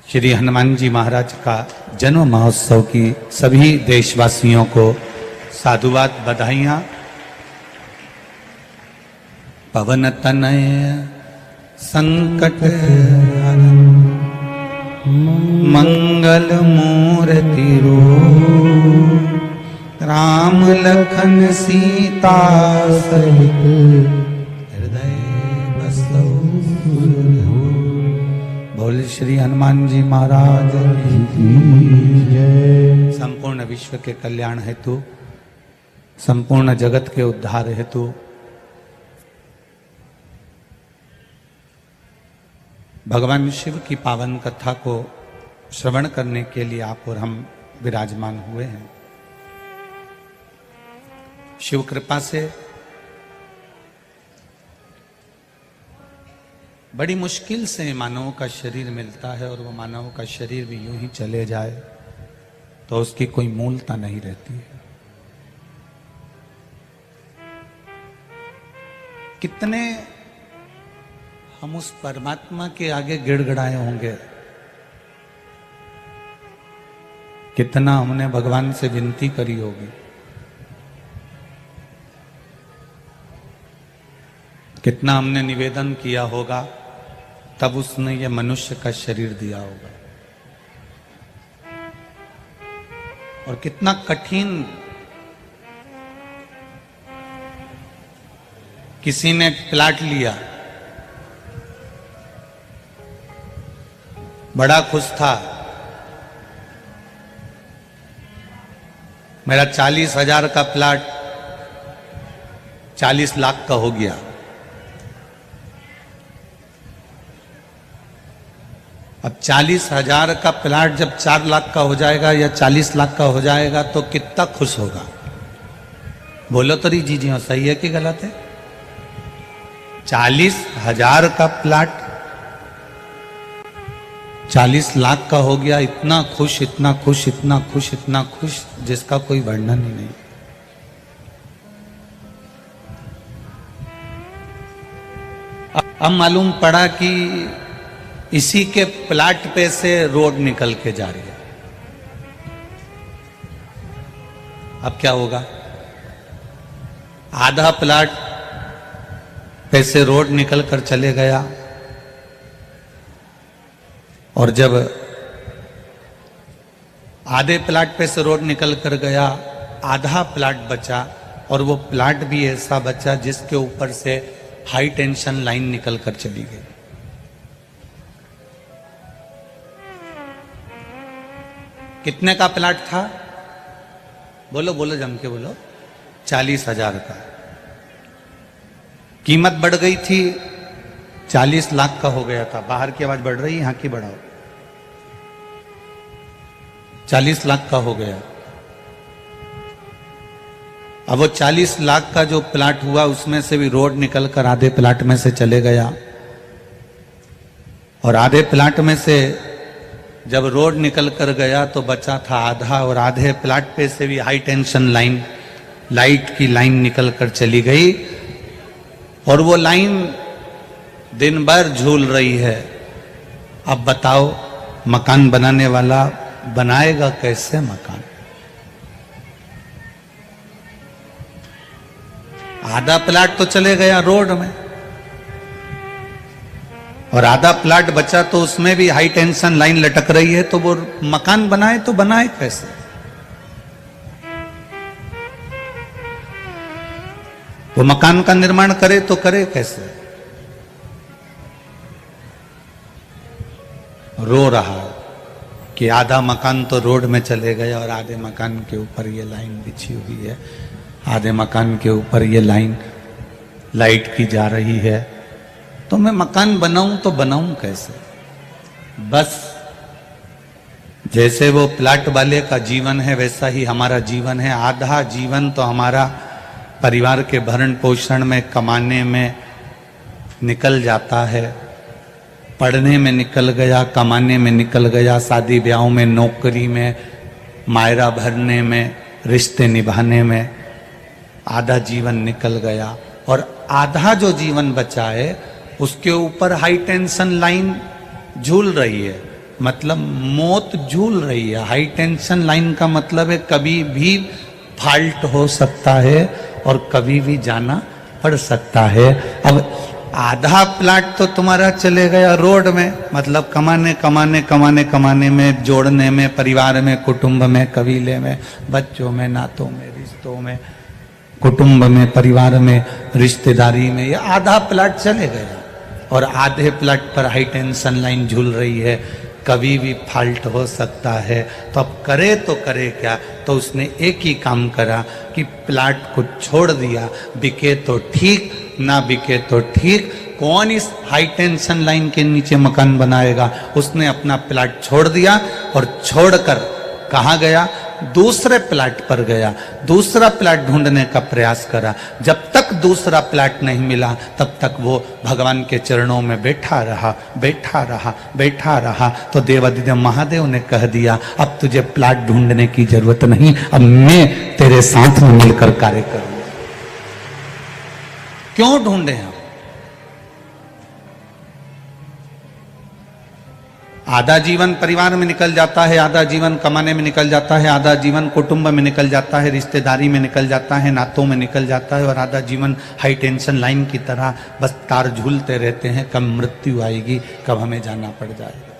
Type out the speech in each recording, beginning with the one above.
श्री हनुमान जी महाराज का जन्म महोत्सव की सभी देशवासियों को साधुवाद बधाइयाँ। पवन तनय संकट हरन मंगल मूर्ति रूप राम लखन सीता सहित हृदय बसौ। बोल श्री हनुमान जी महाराज की जय। संपूर्ण विश्व के कल्याण हेतु, संपूर्ण जगत के उद्धार हेतु भगवान शिव की पावन कथा को श्रवण करने के लिए आप और हम विराजमान हुए हैं। शिव कृपा से बड़ी मुश्किल से मानव का शरीर मिलता है और वो मानव का शरीर भी यूं ही चले जाए तो उसकी कोई मूलता नहीं रहती है। कितने हम उस परमात्मा के आगे गिड़गिड़ाए होंगे, कितना हमने भगवान से विनती करी होगी, कितना हमने निवेदन किया होगा, तब उसने ये मनुष्य का शरीर दिया होगा। और कितना कठिन, किसी ने प्लाट लिया, बड़ा खुश था, मेरा 40,000 का प्लाट 40 लाख का हो गया। अब 40,000 का प्लाट जब 4 लाख का हो जाएगा या 40 लाख का हो जाएगा तो कितना खुश होगा? बोलो तो जी जी हाँ, सही है कि गलत है? 40,000 का प्लाट 40 लाख का हो गया, इतना खुश, इतना खुश, इतना खुश, इतना खुश जिसका कोई वर्णन ही नहीं। अब मालूम पड़ा कि इसी के प्लाट पे से रोड निकल के जा रही है। अब क्या होगा? आधा प्लाट पे से रोड निकल कर चले गया और जब आधे प्लाट पे से रोड निकल कर गया, आधा प्लाट बचा और वो प्लाट भी ऐसा बचा जिसके ऊपर से हाई टेंशन लाइन निकल कर चली गई। कितने का प्लाट था? बोलो बोलो, जम के बोलो। 40,000 का। कीमत बढ़ गई थी, 40 लाख का हो गया था। बाहर की आवाज बढ़ रही है, यहां की बढ़ाओ। 40 लाख का हो गया। अब वो 40 लाख का जो प्लाट हुआ उसमें से भी रोड निकल कर आधे प्लाट में से चले गया और आधे प्लाट में से जब रोड निकल कर गया तो बचा था आधा, और आधे प्लाट पे से भी हाई टेंशन लाइन, लाइट की लाइन निकल कर चली गई और वो लाइन दिन भर झूल रही है। अब बताओ, मकान बनाने वाला बनाएगा कैसे मकान? आधा प्लाट तो चले गया रोड में और आधा प्लाट बचा तो उसमें भी हाई टेंशन लाइन लटक रही है, तो वो मकान बनाए तो बनाए कैसे? वो मकान का निर्माण करे तो करे कैसे? रो रहा कि आधा मकान तो रोड में चले गया और आधे मकान के ऊपर ये लाइन बिछी हुई है, आधे मकान के ऊपर ये लाइन लाइट की जा रही है, तो मैं मकान बनाऊं तो बनाऊं कैसे? बस जैसे वो प्लाट वाले का जीवन है वैसा ही हमारा जीवन है। आधा जीवन तो हमारा परिवार के भरण पोषण में, कमाने में निकल जाता है, पढ़ने में निकल गया, कमाने में निकल गया, शादी ब्याहों में, नौकरी में, मायरा भरने में, रिश्ते निभाने में आधा जीवन निकल गया और आधा जो जीवन बचा है उसके ऊपर हाई टेंशन लाइन झूल रही है। मतलब मौत झूल रही है। हाई टेंशन लाइन का मतलब है कभी भी फॉल्ट हो सकता है और कभी भी जाना पड़ सकता है। अब आधा प्लाट तो तुम्हारा चले गया रोड में, मतलब कमाने कमाने कमाने कमाने में, जोड़ने में, परिवार में, कुटुंब में, कबीले में, बच्चों में, नातों में, रिश्तों में, कुटुंब में, परिवार में, रिश्तेदारी में, ये आधा प्लाट चले गया। और आधे प्लाट पर हाई टेंशन लाइन झूल रही है, कभी भी फॉल्ट हो सकता है। तो अब करे तो करे क्या? तो उसने एक ही काम करा कि प्लाट को छोड़ दिया। बिके तो ठीक, ना बिके तो ठीक, कौन इस हाई टेंशन लाइन के नीचे मकान बनाएगा? उसने अपना प्लाट छोड़ दिया और छोड़कर कहाँ गया? दूसरे प्लाट पर गया। दूसरा प्लाट ढूंढने का प्रयास करा। जब तक दूसरा प्लाट नहीं मिला तब तक वो भगवान के चरणों में बैठा रहा, बैठा रहा, बैठा रहा। तो देवादिदेव महादेव ने कह दिया, अब तुझे प्लाट ढूंढने की जरूरत नहीं, अब मैं तेरे साथ में मिलकर कार्य करूंगा। क्यों ढूंढे हम? आधा जीवन परिवार में निकल जाता है, आधा जीवन कमाने में निकल जाता है, आधा जीवन कुटुंब में निकल जाता है, रिश्तेदारी में निकल जाता है, नातों में निकल जाता है, और आधा जीवन हाई टेंशन लाइन की तरह बस तार झूलते रहते हैं। कब मृत्यु आएगी, कब हमें जाना पड़ जाएगा।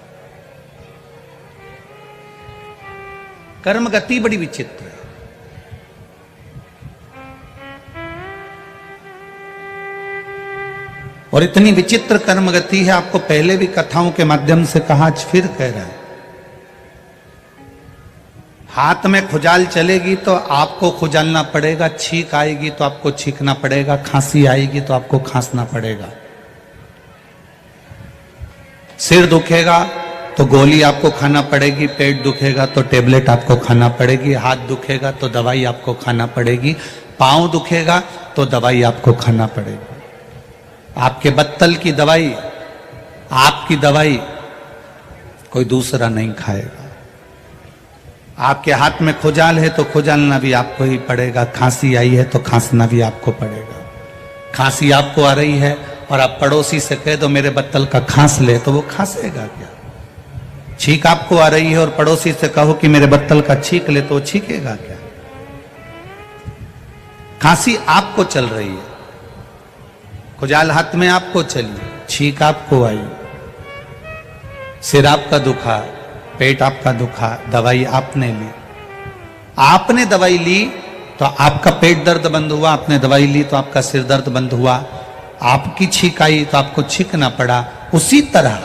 कर्म गति बड़ी विचित्र है। और इतनी विचित्र कर्म गति है, आपको पहले भी कथाओं के माध्यम से कहा, आज फिर कह रहा है। हाथ में खुजाल चलेगी तो आपको खुजालना पड़ेगा, छींक आएगी तो आपको छींकना पड़ेगा, खांसी आएगी तो आपको खांसना पड़ेगा, सिर दुखेगा तो गोली आपको खाना पड़ेगी, पेट दुखेगा तो टेबलेट आपको खाना पड़ेगी, हाथ दुखेगा तो दवाई आपको खाना पड़ेगी, पांव दुखेगा तो दवाई आपको खाना पड़ेगी। आपके बत्तल की दवाई, आपकी दवाई कोई दूसरा नहीं खाएगा। आपके हाथ में खुजाल है तो खुजालना भी आपको ही पड़ेगा, खांसी आई है तो खांसना भी आपको पड़ेगा। खांसी आपको आ रही है और आप पड़ोसी से कह दो मेरे बत्तल का खांस ले, तो वो खांसेगा क्या? छींक आपको आ रही है और पड़ोसी से कहो कि मेरे बत्तल का छींक ले, तो वो छींकेगा क्या? खांसी आपको चल रही है, खुजाल हाथ में आपको चली, छींक आपको आई, सिर आपका दुखा, पेट आपका दुखा, दवाई आपने ली। आपने दवाई ली तो आपका पेट दर्द बंद हुआ, आपने दवाई ली तो आपका सिर दर्द बंद हुआ, आपकी छींक आई तो आपको छींकना पड़ा। उसी तरह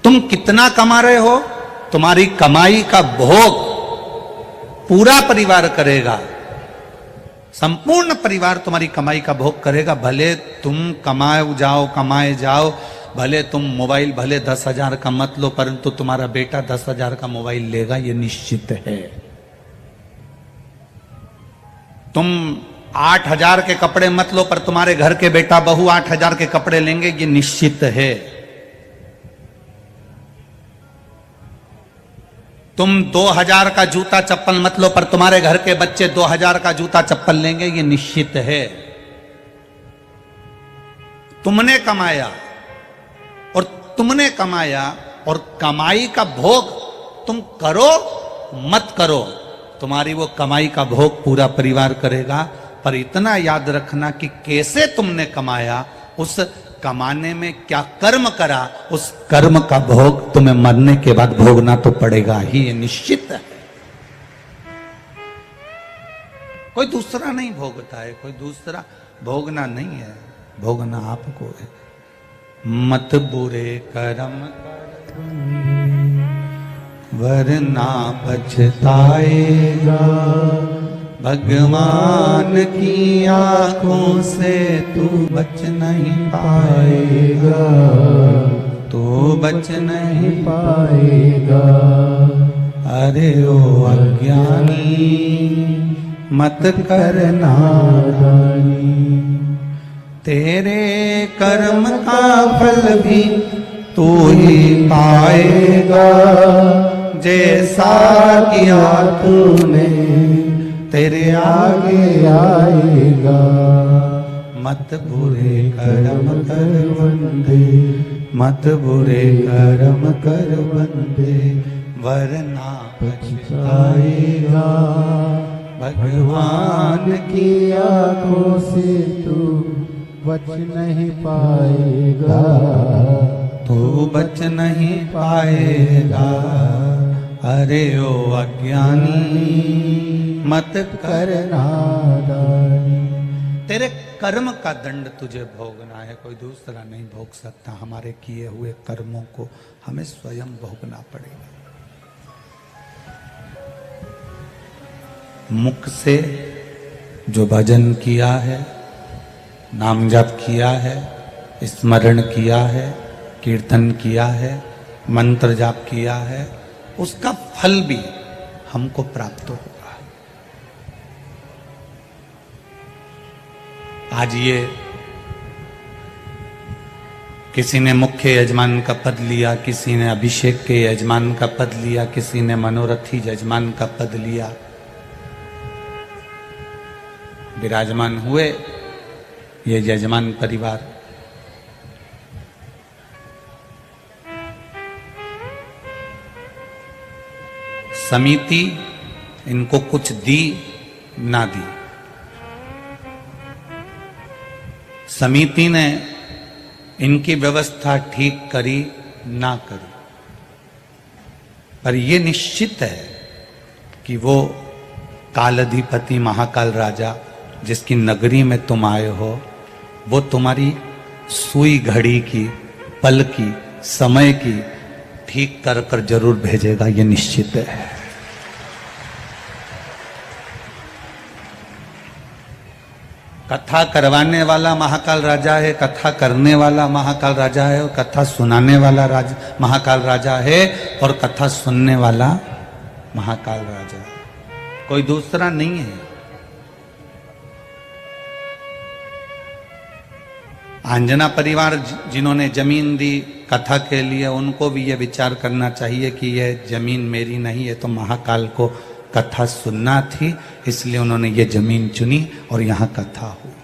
तुम कितना कमा रहे हो, तुम्हारी कमाई का भोग पूरा परिवार करेगा, संपूर्ण परिवार तुम्हारी कमाई का भोग करेगा। भले तुम कमाए जाओ, भले तुम मोबाइल भले 10,000 का मत लो, परंतु तुम्हारा बेटा 10,000 का मोबाइल लेगा, ये निश्चित है। तुम 8,000 के कपड़े मत लो, पर तुम्हारे घर के बेटा बहू 8,000 के कपड़े लेंगे, ये निश्चित है। तुम 2,000 का जूता चप्पल मत लो, पर तुम्हारे घर के बच्चे 2,000 का जूता चप्पल लेंगे, ये निश्चित है। तुमने कमाया और कमाई का भोग तुम करो मत करो, तुम्हारी वो कमाई का भोग पूरा परिवार करेगा। पर इतना याद रखना कि कैसे तुमने कमाया, उस कमाने में क्या कर्म करा, उस कर्म का भोग तुम्हें मरने के बाद भोगना तो पड़ेगा ही, ये निश्चित है। कोई दूसरा नहीं भोगता है, कोई दूसरा भोगना नहीं है, भोगना आपको है। मत बुरे कर्म वरना पछताएगा, भगवान की आंखों से तू बच नहीं पाएगा, तू बच नहीं पाएगा। अरे ओ अज्ञानी मत करना नादानी, तेरे कर्म का फल भी तू ही पाएगा, जैसा किया तूने तेरे आगे आएगा। मत बुरे कर्म कर बंदे मत बुरे कर्म कर बंदे वरना पछताएगा। भगवान की आंखों से तू बच नहीं पाएगा, तू बच नहीं पाएगा। अरे ओ अज्ञानी मत करना दानी। तेरे कर्म का दंड तुझे भोगना है, कोई दूसरा नहीं भोग सकता। हमारे किए हुए कर्मों को हमें स्वयं भोगना पड़ेगा। मुख से जो भजन किया है, नाम जप किया है, स्मरण किया है, कीर्तन किया है, मंत्र जाप किया है, उसका फल भी हमको प्राप्त होगा। आज ये किसी ने मुख्य यजमान का पद लिया, किसी ने अभिषेक के यजमान का पद लिया, किसी ने मनोरथी यजमान का पद लिया, विराजमान हुए ये यजमान परिवार। समिति इनको कुछ दी ना दी, समिति ने इनकी व्यवस्था ठीक करी ना करी, पर यह निश्चित है कि वो कालाधिपति महाकाल राजा जिसकी नगरी में तुम आए हो, वो तुम्हारी सुई घड़ी की, पल की, समय की ठीक कर कर जरूर भेजेगा, ये निश्चित है। कथा करवाने वाला महाकाल राजा है, कथा करने वाला महाकाल राजा है, और कथा सुनाने वाला महाकाल राजा है, और कथा सुनने वाला महाकाल राजा है, कोई दूसरा नहीं है। आंजना परिवार जिन्होंने जमीन दी कथा के लिए, उनको भी यह विचार करना चाहिए कि यह जमीन मेरी नहीं है, तो महाकाल को कथा सुनना थी, इसलिए उन्होंने ये जमीन चुनी और यहां कथा हुई।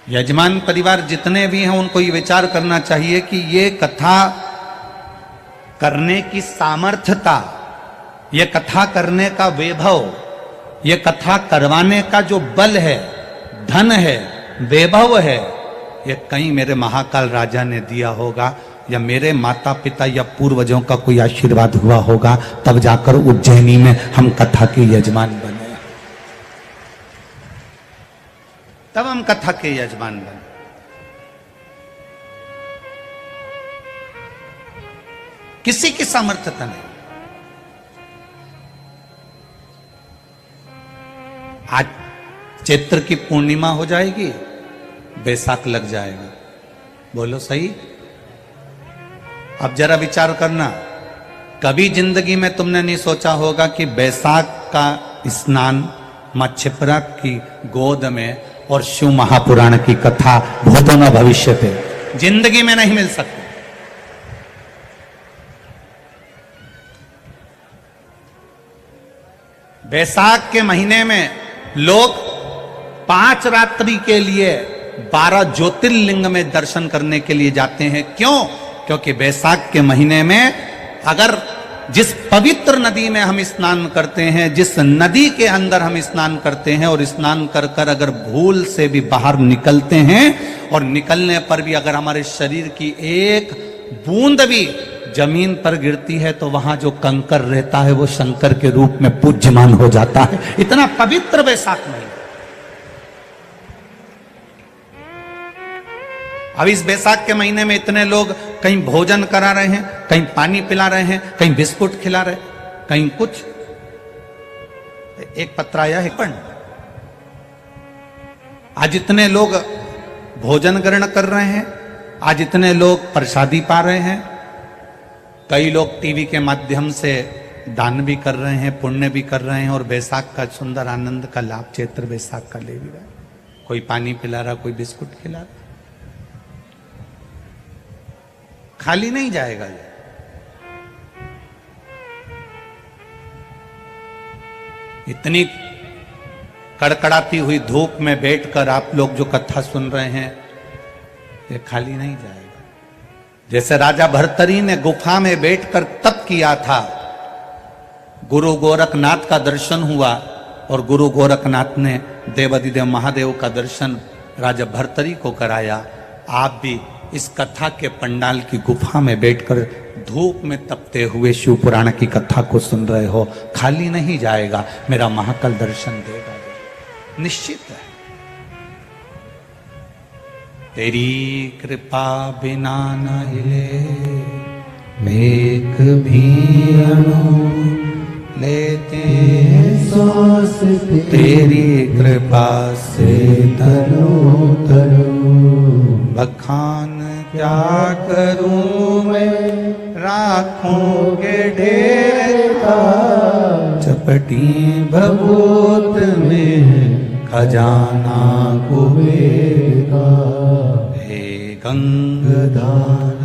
यजमान परिवार जितने भी हैं उनको ये विचार करना चाहिए कि ये कथा करने की सामर्थ्यता, ये कथा करने का वैभव, ये कथा करवाने का जो बल है, धन है, वैभव है, ये कहीं मेरे महाकाल राजा ने दिया होगा, या मेरे माता पिता या पूर्वजों का कोई आशीर्वाद हुआ होगा, तब जाकर उज्जैनी में हम कथा के यजमान बने, तब हम कथा के यजमान बने। किसी की सामर्थ्यता नहीं। आज चैत्र की पूर्णिमा हो जाएगी, बैसाख लग जाएगा, बोलो सही? अब जरा विचार करना, कभी जिंदगी में तुमने नहीं सोचा होगा कि बैसाख का स्नान मां क्षिप्रा की गोद में और शिव महापुराण की कथा भूतो न भविष्यते जिंदगी में नहीं मिल सकती। बैसाख के महीने में लोग 5 रात्रि के लिए 12 ज्योतिर्लिंग में दर्शन करने के लिए जाते हैं। क्यों? क्योंकि बैसाख के महीने में अगर जिस पवित्र नदी में हम स्नान करते हैं, जिस नदी के अंदर हम स्नान करते हैं, और स्नान कर कर अगर भूल से भी बाहर निकलते हैं, और निकलने पर भी अगर हमारे शरीर की एक बूंद भी जमीन पर गिरती है, तो वहां जो कंकर रहता है वो शंकर के रूप में पूज्यमान हो जाता है। इतना पवित्र बैसाख महीना। अब इस बैसाख के महीने में इतने लोग कहीं भोजन करा रहे हैं, कहीं पानी पिला रहे हैं, कहीं बिस्कुट खिला रहे, कहीं कुछ। एक पत्र आया है, आज इतने लोग भोजन ग्रहण कर रहे हैं, आज इतने लोग प्रसादी पा रहे हैं, कई लोग टीवी के माध्यम से दान भी कर रहे हैं, पुण्य भी कर रहे हैं, और बैसाख का सुंदर आनंद का लाभ चैत्र बैसाख का ले भी रहे हैं। कोई पानी पिला रहा, कोई बिस्कुट खिला रहा। खाली नहीं जाएगा ये। इतनी कड़कड़ाती हुई धूप में बैठकर आप लोग जो कथा सुन रहे हैं, ये खाली नहीं जाएगा। जैसे राजा भर्तरी ने गुफा में बैठकर तप किया था, गुरु गोरखनाथ का दर्शन हुआ और गुरु गोरखनाथ ने देवाधिदेव महादेव का दर्शन राजा भर्तरी को कराया। आप भी इस कथा के पंडाल की गुफा में बैठकर धूप में तपते हुए शिव पुराण की कथा को सुन रहे हो, खाली नहीं जाएगा, मेरा महाकाल दर्शन देगा, निश्चित है। तेरी कृपा बिना न हिले मेघ भी अणु लेते सांस तेरी कृपा से तरो तरो बखान क्या करूं मैं राखों के ढेर का, चपटी भभूत में खजाना कुबेर का। हे गंगाधार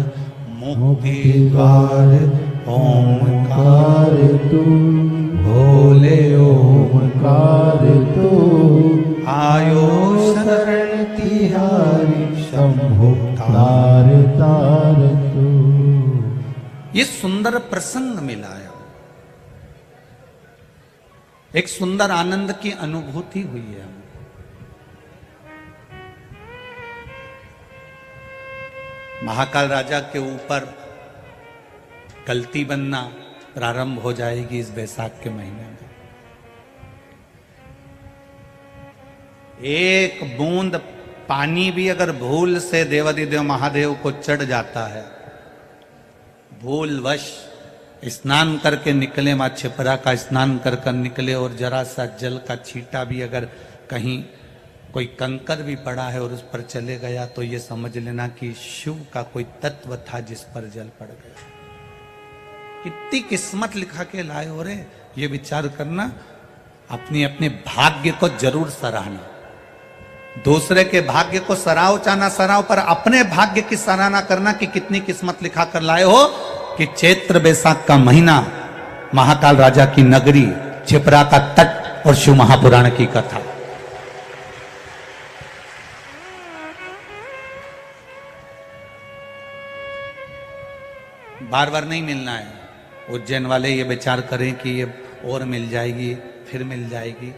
मुक्ति द्वार ओमकार तू भोले ओमकार तू आयो शरण तिहारी शंभु तार तार तू। ये सुंदर प्रसंग मिलाया, एक सुंदर आनंद की अनुभूति हुई है। महाकाल राजा के ऊपर गलती बनना प्रारंभ हो जाएगी इस बैसाख के महीने में। एक बूंद पानी भी अगर भूल से देवाधिदेव महादेव को चढ़ जाता है, भूलवश स्नान करके निकले, मां छिपरा का स्नान कर कर निकले और जरा सा जल का छींटा भी अगर कहीं कोई कंकर भी पड़ा है और उस पर चले गया, तो ये समझ लेना कि शिव का कोई तत्व था जिस पर जल पड़ गया। कितनी किस्मत लिखा के लाए हो रे, ये विचार करना, अपनी अपने भाग्य को जरूर सराहना। दूसरे के भाग्य को सराहो चाहे ना सराहो, पर अपने भाग्य की सराहना करना कि कितनी किस्मत लिखा कर लाए हो कि चैत्र बैसाख का महीना, महाकाल राजा की नगरी, छिपरा का तट और शिव महापुराण की कथा। बार बार नहीं मिलना है। उज्जैन वाले ये विचार करें कि ये और मिल जाएगी फिर मिल जाएगी,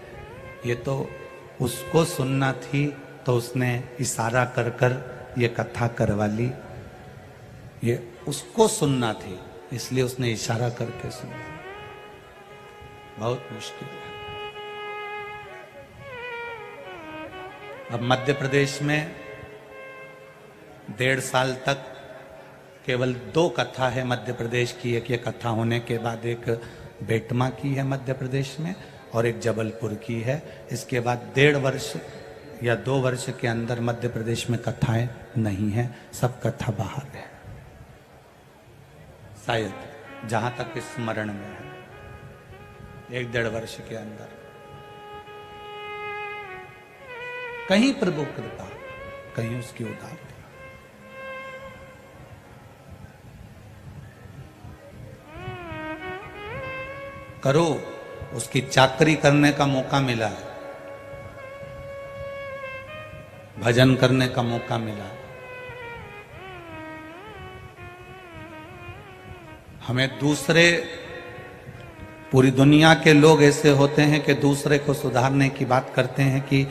ये तो उसको सुनना थी तो उसने इशारा कर कर ये कथा करवा ली। ये उसको सुनना थी इसलिए उसने इशारा करके सुना। बहुत मुश्किल है। अब मध्य प्रदेश में 1.5 साल तक केवल 2 कथा है मध्य प्रदेश की। एक ये कथा होने के बाद एक बेटमा की है मध्य प्रदेश में और एक जबलपुर की है। इसके बाद 1.5 वर्ष या 2 वर्ष के अंदर मध्य प्रदेश में कथाएं नहीं है, सब कथा बाहर है, शायद जहां तक स्मरण में है। 1-1.5 वर्ष के अंदर कहीं प्रभु कृपा, कहीं उसकी उदारता। करो, उसकी चाकरी करने का मौका मिला है, भजन करने का मौका मिला। हमें दूसरे, पूरी दुनिया के लोग ऐसे होते हैं कि दूसरे को सुधारने की बात करते हैं कि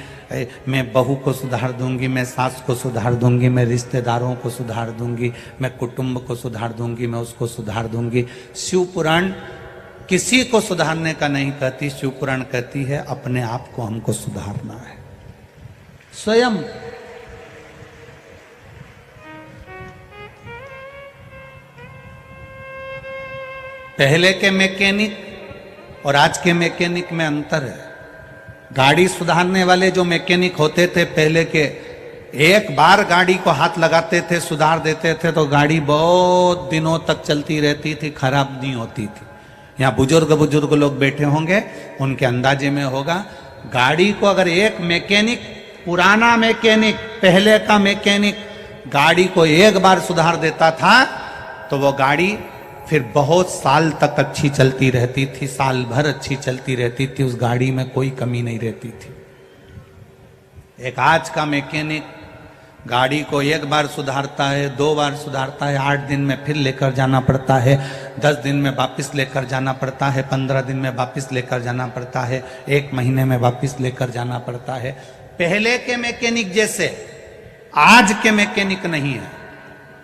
मैं बहू को सुधार दूंगी, मैं सास को सुधार दूंगी, मैं रिश्तेदारों को सुधार दूंगी, मैं कुटुंब को सुधार दूंगी, मैं उसको सुधार दूंगी। शिव पुराण किसी को सुधारने का नहीं कहती, शिव पुराण कहती है अपने आप को हमको सुधारना है स्वयं। पहले के मैकेनिक और आज के मैकेनिक में अंतर है। गाड़ी सुधारने वाले जो मैकेनिक होते थे पहले के, एक बार गाड़ी को हाथ लगाते थे, सुधार देते थे तो गाड़ी बहुत दिनों तक चलती रहती थी, खराब नहीं होती थी। यहाँ बुजुर्ग लोग बैठे होंगे, उनके अंदाजे में होगा, गाड़ी को अगर एक मैकेनिक, पुराना मैकेनिक, पहले का मैकेनिक गाड़ी को एक बार सुधार देता था तो वो गाड़ी फिर बहुत साल तक अच्छी चलती रहती थी, साल भर अच्छी चलती रहती थी, उस गाड़ी में कोई कमी नहीं रहती थी। एक आज का मैकेनिक गाड़ी को एक बार सुधारता है, 2 बार सुधारता है, 8 दिन में फिर लेकर जाना पड़ता है, 10 दिन में वापस लेकर जाना पड़ता है, 15 दिन में वापस लेकर जाना पड़ता है, 1 महीने में वापस लेकर जाना पड़ता है। पहले के मैकेनिक जैसे आज के मैकेनिक नहीं है।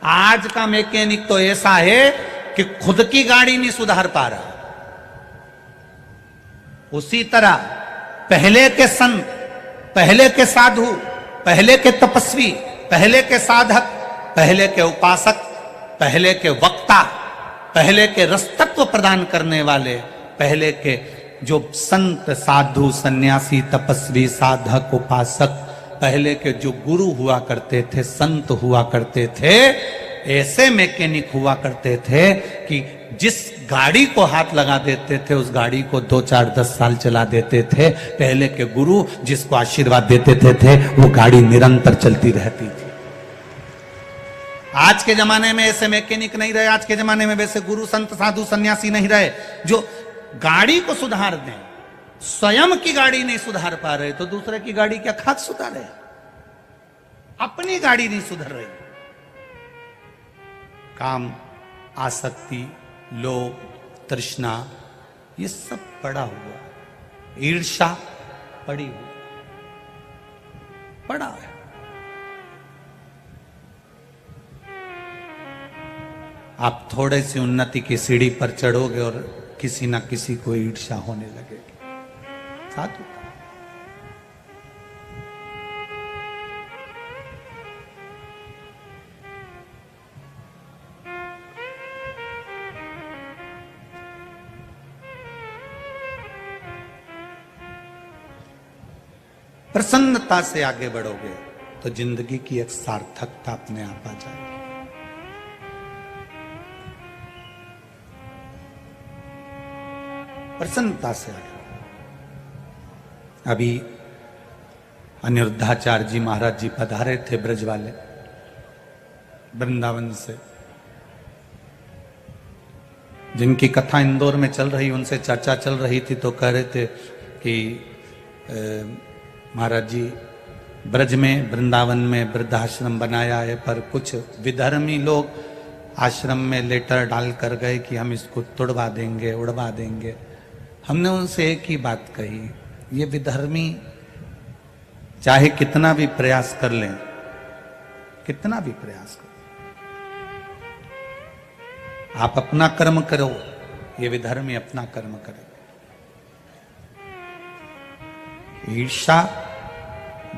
आज का मैकेनिक तो ऐसा है कि खुद की गाड़ी नहीं सुधार पा रहा। उसी तरह पहले के संत, पहले के साधु, पहले के तपस्वी, पहले के साधक, पहले के उपासक, पहले के वक्ता, पहले के रस तत्व प्रदान करने वाले, पहले के जो संत साधु सन्यासी तपस्वी साधक उपासक, पहले के जो गुरु हुआ करते थे, संत हुआ करते थे, ऐसे मैकेनिक हुआ करते थे कि जिस गाड़ी को हाथ लगा देते थे उस गाड़ी को 2, 4, 10 साल चला देते थे। पहले के गुरु जिसको आशीर्वाद देते थे वो गाड़ी निरंतर चलती रहती थी। आज के जमाने में ऐसे मैकेनिक नहीं रहे। आज के जमाने में वैसे गुरु संत साधु सन्यासी नहीं रहे जो गाड़ी को सुधार दें। स्वयं की गाड़ी नहीं सुधार पा रहे तो दूसरे की गाड़ी क्या खाक सुधारे? अपनी गाड़ी नहीं सुधर रही। काम, आसक्ति, लोभ, तृष्णा, ये सब पड़ा हुआ, ईर्ष्या पड़ी हुई, पड़ा है। आप थोड़े सी उन्नति की सीढ़ी पर चढ़ोगे और किसी ना किसी को ईर्ष्या होने लगेगी। साधु प्रसन्नता से आगे बढ़ोगे तो जिंदगी की एक सार्थकता अपने आप आ जाएगी। प्रसन्नता से आगे। अभी अनिरुद्धाचार्य जी महाराज जी पधारे थे ब्रज वाले वृंदावन से, जिनकी कथा इंदौर में चल रही, उनसे चर्चा चल रही थी तो कह रहे थे कि महाराज जी ब्रज में वृंदावन में वृद्धाश्रम बनाया है पर कुछ विधर्मी लोग आश्रम में लेटर डाल कर गए कि हम इसको तोड़वा देंगे, उड़वा देंगे। हमने उनसे एक ही बात कही, ये विधर्मी चाहे कितना भी प्रयास कर लें, कितना भी प्रयास करो, आप अपना कर्म करो, ये विधर्मी अपना कर्म करे। ईर्ष्या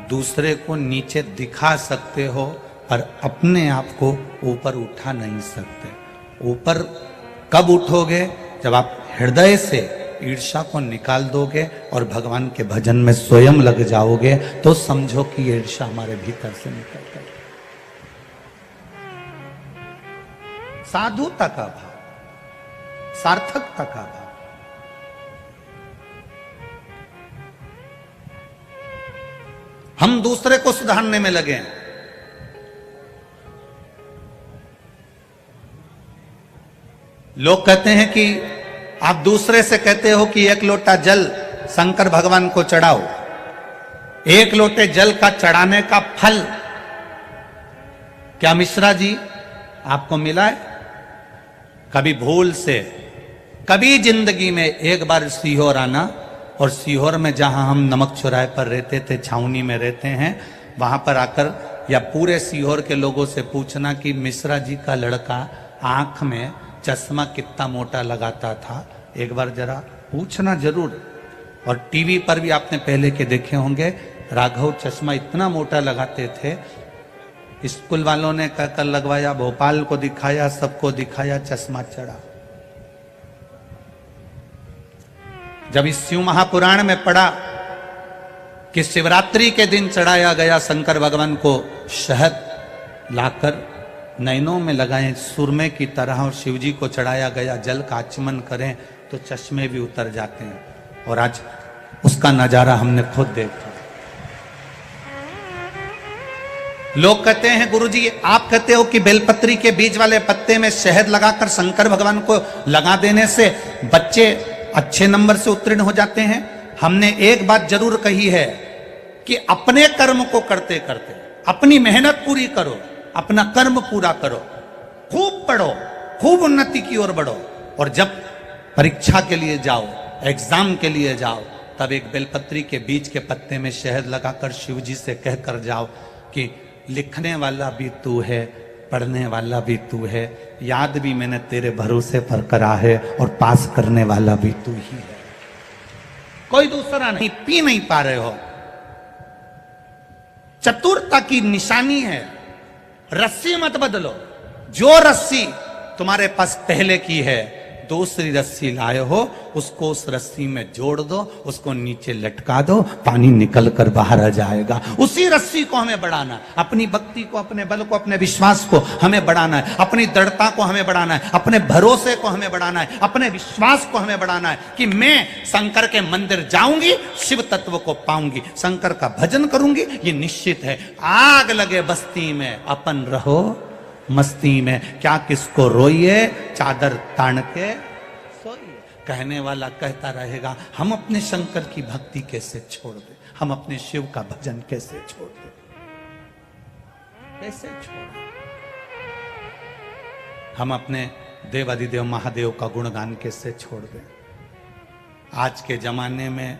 दूसरे को नीचे दिखा सकते हो पर अपने आप को ऊपर उठा नहीं सकते। ऊपर कब उठोगे? जब आप हृदय से ईर्ष्या को निकाल दोगे और भगवान के भजन में स्वयं लग जाओगे तो समझो कि ईर्ष्या हमारे भीतर से निकल गई। साधुता का भाव, सार्थकता का भाव। हम दूसरे को सुधारने में लगे हैं। लोग कहते हैं कि आप दूसरे से कहते हो कि 1 लोटा जल शंकर भगवान को चढ़ाओ। 1 लोटे जल का चढ़ाने का फल क्या मिश्रा जी आपको मिला है? कभी भूल से, कभी जिंदगी में एक बार सीहोर आना, और सीहोर में जहां हम नमक चौराहे पर रहते थे, छावनी में रहते हैं, वहां पर आकर या पूरे सीहोर के लोगों से पूछना कि मिश्रा जी का लड़का आंख में चश्मा कितना मोटा लगाता था, एक बार जरा पूछना जरूर। और टीवी पर भी आपने पहले के देखे होंगे, राघव चश्मा इतना मोटा लगाते थे, स्कूल वालों ने कहकर लगवाया, भोपाल को दिखाया, सबको दिखाया, चश्मा चढ़ा। जब इस शिव महापुराण में पढ़ा कि शिवरात्रि के दिन चढ़ाया गया शंकर भगवान को शहद लाकर नैनों में लगाएं सुरमे की तरह, और शिव जी को चढ़ाया गया जल का आचमन करें तो चश्मे भी उतर जाते हैं। और आज उसका नजारा हमने खुद देखा। लोग कहते हैं गुरुजी आप कहते हो कि बेलपत्री के बीज वाले पत्ते में शहद लगाकर शंकर भगवान को लगा देने से बच्चे अच्छे नंबर से उत्तीर्ण हो जाते हैं। हमने एक बात जरूर कही है कि अपने कर्म को करते करते, अपनी मेहनत पूरी करो, अपना कर्म पूरा करो, खूब पढ़ो, खूब उन्नति की ओर बढ़ो। और जब परीक्षा के लिए जाओ, एग्जाम के लिए जाओ, तब एक बेलपत्री के बीच के पत्ते में शहद लगाकर शिव जी से कहकर जाओ कि लिखने वाला भी तू है, पढ़ने वाला भी तू है, याद भी मैंने तेरे भरोसे पर करा है, और पास करने वाला भी तू ही है, कोई दूसरा नहीं। पी नहीं पा रहे हो, चतुरता की निशानी है। रस्सी मत बदलो, जो रस्सी तुम्हारे पास पहले की है, दूसरी रस्सी लाए हो, उसको उस रस्सी में जोड़ दो, उसको नीचे लटका दो, पानी निकल कर बाहर आ जाएगा। उसी रस्सी को हमें बढ़ाना है, अपनी भक्ति को, अपने बल को, अपने विश्वास को हमें बढ़ाना है, अपनी दृढ़ता को हमें बढ़ाना है, अपने भरोसे को हमें बढ़ाना है, अपने विश्वास को हमें बढ़ाना है कि मैं शंकर के मंदिर जाऊंगी, शिव तत्व को पाऊंगी, शंकर का भजन करूंगी, ये निश्चित है। आग लगे बस्ती में, अपन रहो मस्ती में, क्या किसको रोइए, चादर तान के सोइए। कहने वाला कहता रहेगा, हम अपने शंकर की भक्ति कैसे छोड़ दें, हम अपने शिव का भजन कैसे छोड़ दें, कैसे छोड़, हम अपने देवादिदेव महादेव का गुणगान कैसे छोड़ दें। आज के जमाने में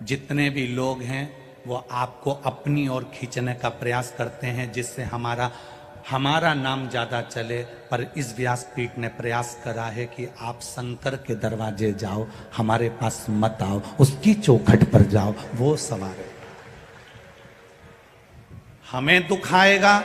जितने भी लोग हैं वो आपको अपनी ओर खींचने का प्रयास करते हैं, जिससे हमारा नाम ज्यादा चले। पर इस व्यासपीठ ने प्रयास करा है कि आप शंकर के दरवाजे जाओ, हमारे पास मत आओ, उसकी चौखट पर जाओ, वो सवारे। हमें दुख आएगा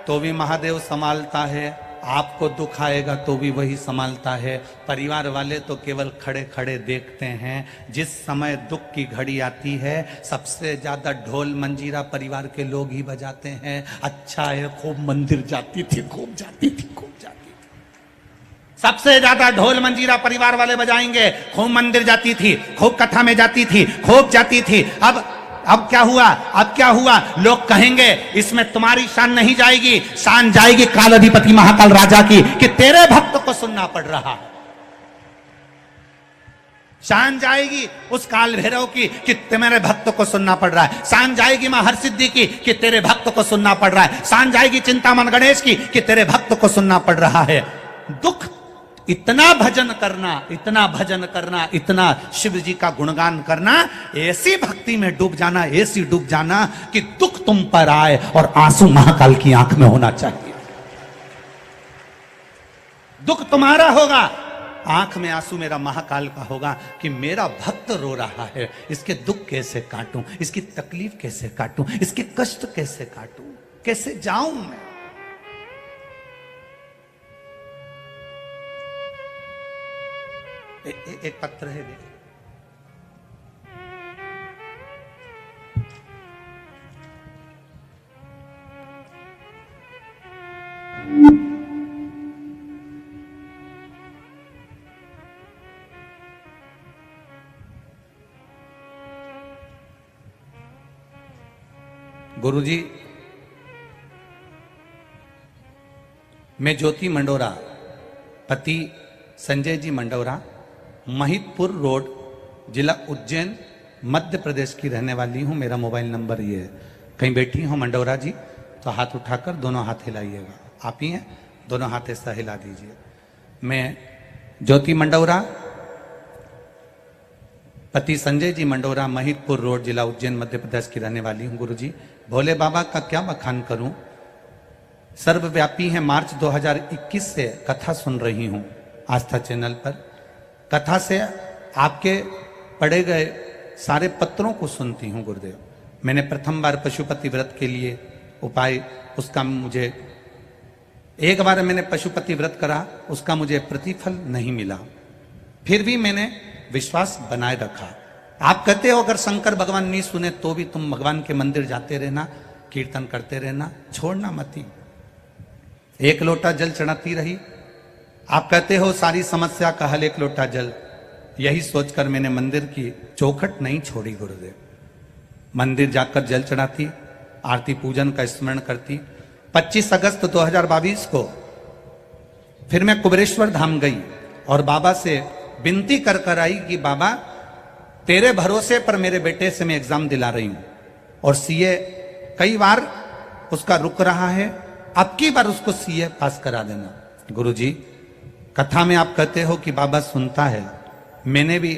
तो भी महादेव संभालता है, आपको दुख आएगा तो भी वही संभालता है। परिवार वाले तो केवल खड़े खड़े देखते हैं। जिस समय दुख की घड़ी आती है, सबसे ज्यादा ढोल मंजीरा परिवार के लोग ही बजाते हैं। अच्छा है, खूब मंदिर जाती थी, खूब जाती थी, खूब जाती थी। सबसे ज्यादा ढोल मंजीरा परिवार वाले बजाएंगे। खूब मंदिर जाती थी, खूब कथा में जाती थी, खूब जाती थी। अब क्या हुआ, अब क्या हुआ? लोग कहेंगे इसमें तुम्हारी शान नहीं जाएगी, शान जाएगी काल अधिपति महाकाल राजा की, कि तेरे भक्त को सुनना पड़ रहा है। शान जाएगी उस काल भैरव की कि तुम्हारे भक्त को सुनना पड़ रहा है। शान जाएगी मां हरसिद्धि की कि तेरे भक्त को सुनना पड़ रहा है। शान जाएगी चिंतामन गणेश की कि तेरे भक्त को सुनना पड़ रहा है। दुख, इतना भजन करना, इतना भजन करना, इतना शिव जी का गुणगान करना, ऐसी भक्ति में डूब जाना, ऐसी डूब जाना कि दुख तुम पर आए और आंसू महाकाल की आंख में होना चाहिए। दुख तुम्हारा होगा, आंख में आंसू मेरा महाकाल का होगा कि मेरा भक्त रो रहा है, इसके दुख कैसे काटूं, इसकी तकलीफ कैसे काटूं, इसके कष्ट कैसे काटूं, कैसे जाऊं मैं। एक पत्र है, देख। गुरुजी, मैं ज्योति मंडोरा, पति संजय जी मंडोरा, महितपुर रोड, जिला उज्जैन, मध्य प्रदेश की रहने वाली हूं। मेरा मोबाइल नंबर ये है। कहीं बैठी हो मंडोरा जी तो हाथ उठाकर दोनों हाथ हिलाइएगा। आप ही हैं, दोनों हाथ ऐसा हिला दीजिए। मैं ज्योति मंडोरा, पति संजय जी मंडोरा, महितपुर रोड, जिला उज्जैन, मध्य प्रदेश की रहने वाली हूं। गुरुजी, भोले बाबा का क्या बखान करूं, सर्वव्यापी है। मार्च 2021 से कथा सुन रही हूं आस्था चैनल पर। कथा से आपके पढ़े गए सारे पत्रों को सुनती हूं गुरुदेव। मैंने प्रथम बार पशुपति व्रत के लिए उपाय, उसका मुझे एक बार मैंने पशुपति व्रत करा, उसका मुझे प्रतिफल नहीं मिला। फिर भी मैंने विश्वास बनाए रखा। आप कहते हो अगर शंकर भगवान नहीं सुने तो भी तुम भगवान के मंदिर जाते रहना, कीर्तन करते रहना, छोड़ना मत। एक लोटा जल चढ़ाती रही। आप कहते हो सारी समस्या का हल एक लोटा जल। यही सोचकर मैंने मंदिर की चौखट नहीं छोड़ी गुरुदेव। मंदिर जाकर जल चढ़ाती, आरती पूजन का स्मरण करती। 25 अगस्त 2022 को फिर मैं कुबेरेश्वर धाम गई और बाबा से विनती कर कर आई कि बाबा तेरे भरोसे पर मेरे बेटे से मैं एग्जाम दिला रही हूं और सीए कई बार उसका रुक रहा है, अब की बार उसको सीए पास करा देना। गुरुजी, कथा में आप कहते हो कि बाबा सुनता है। मैंने भी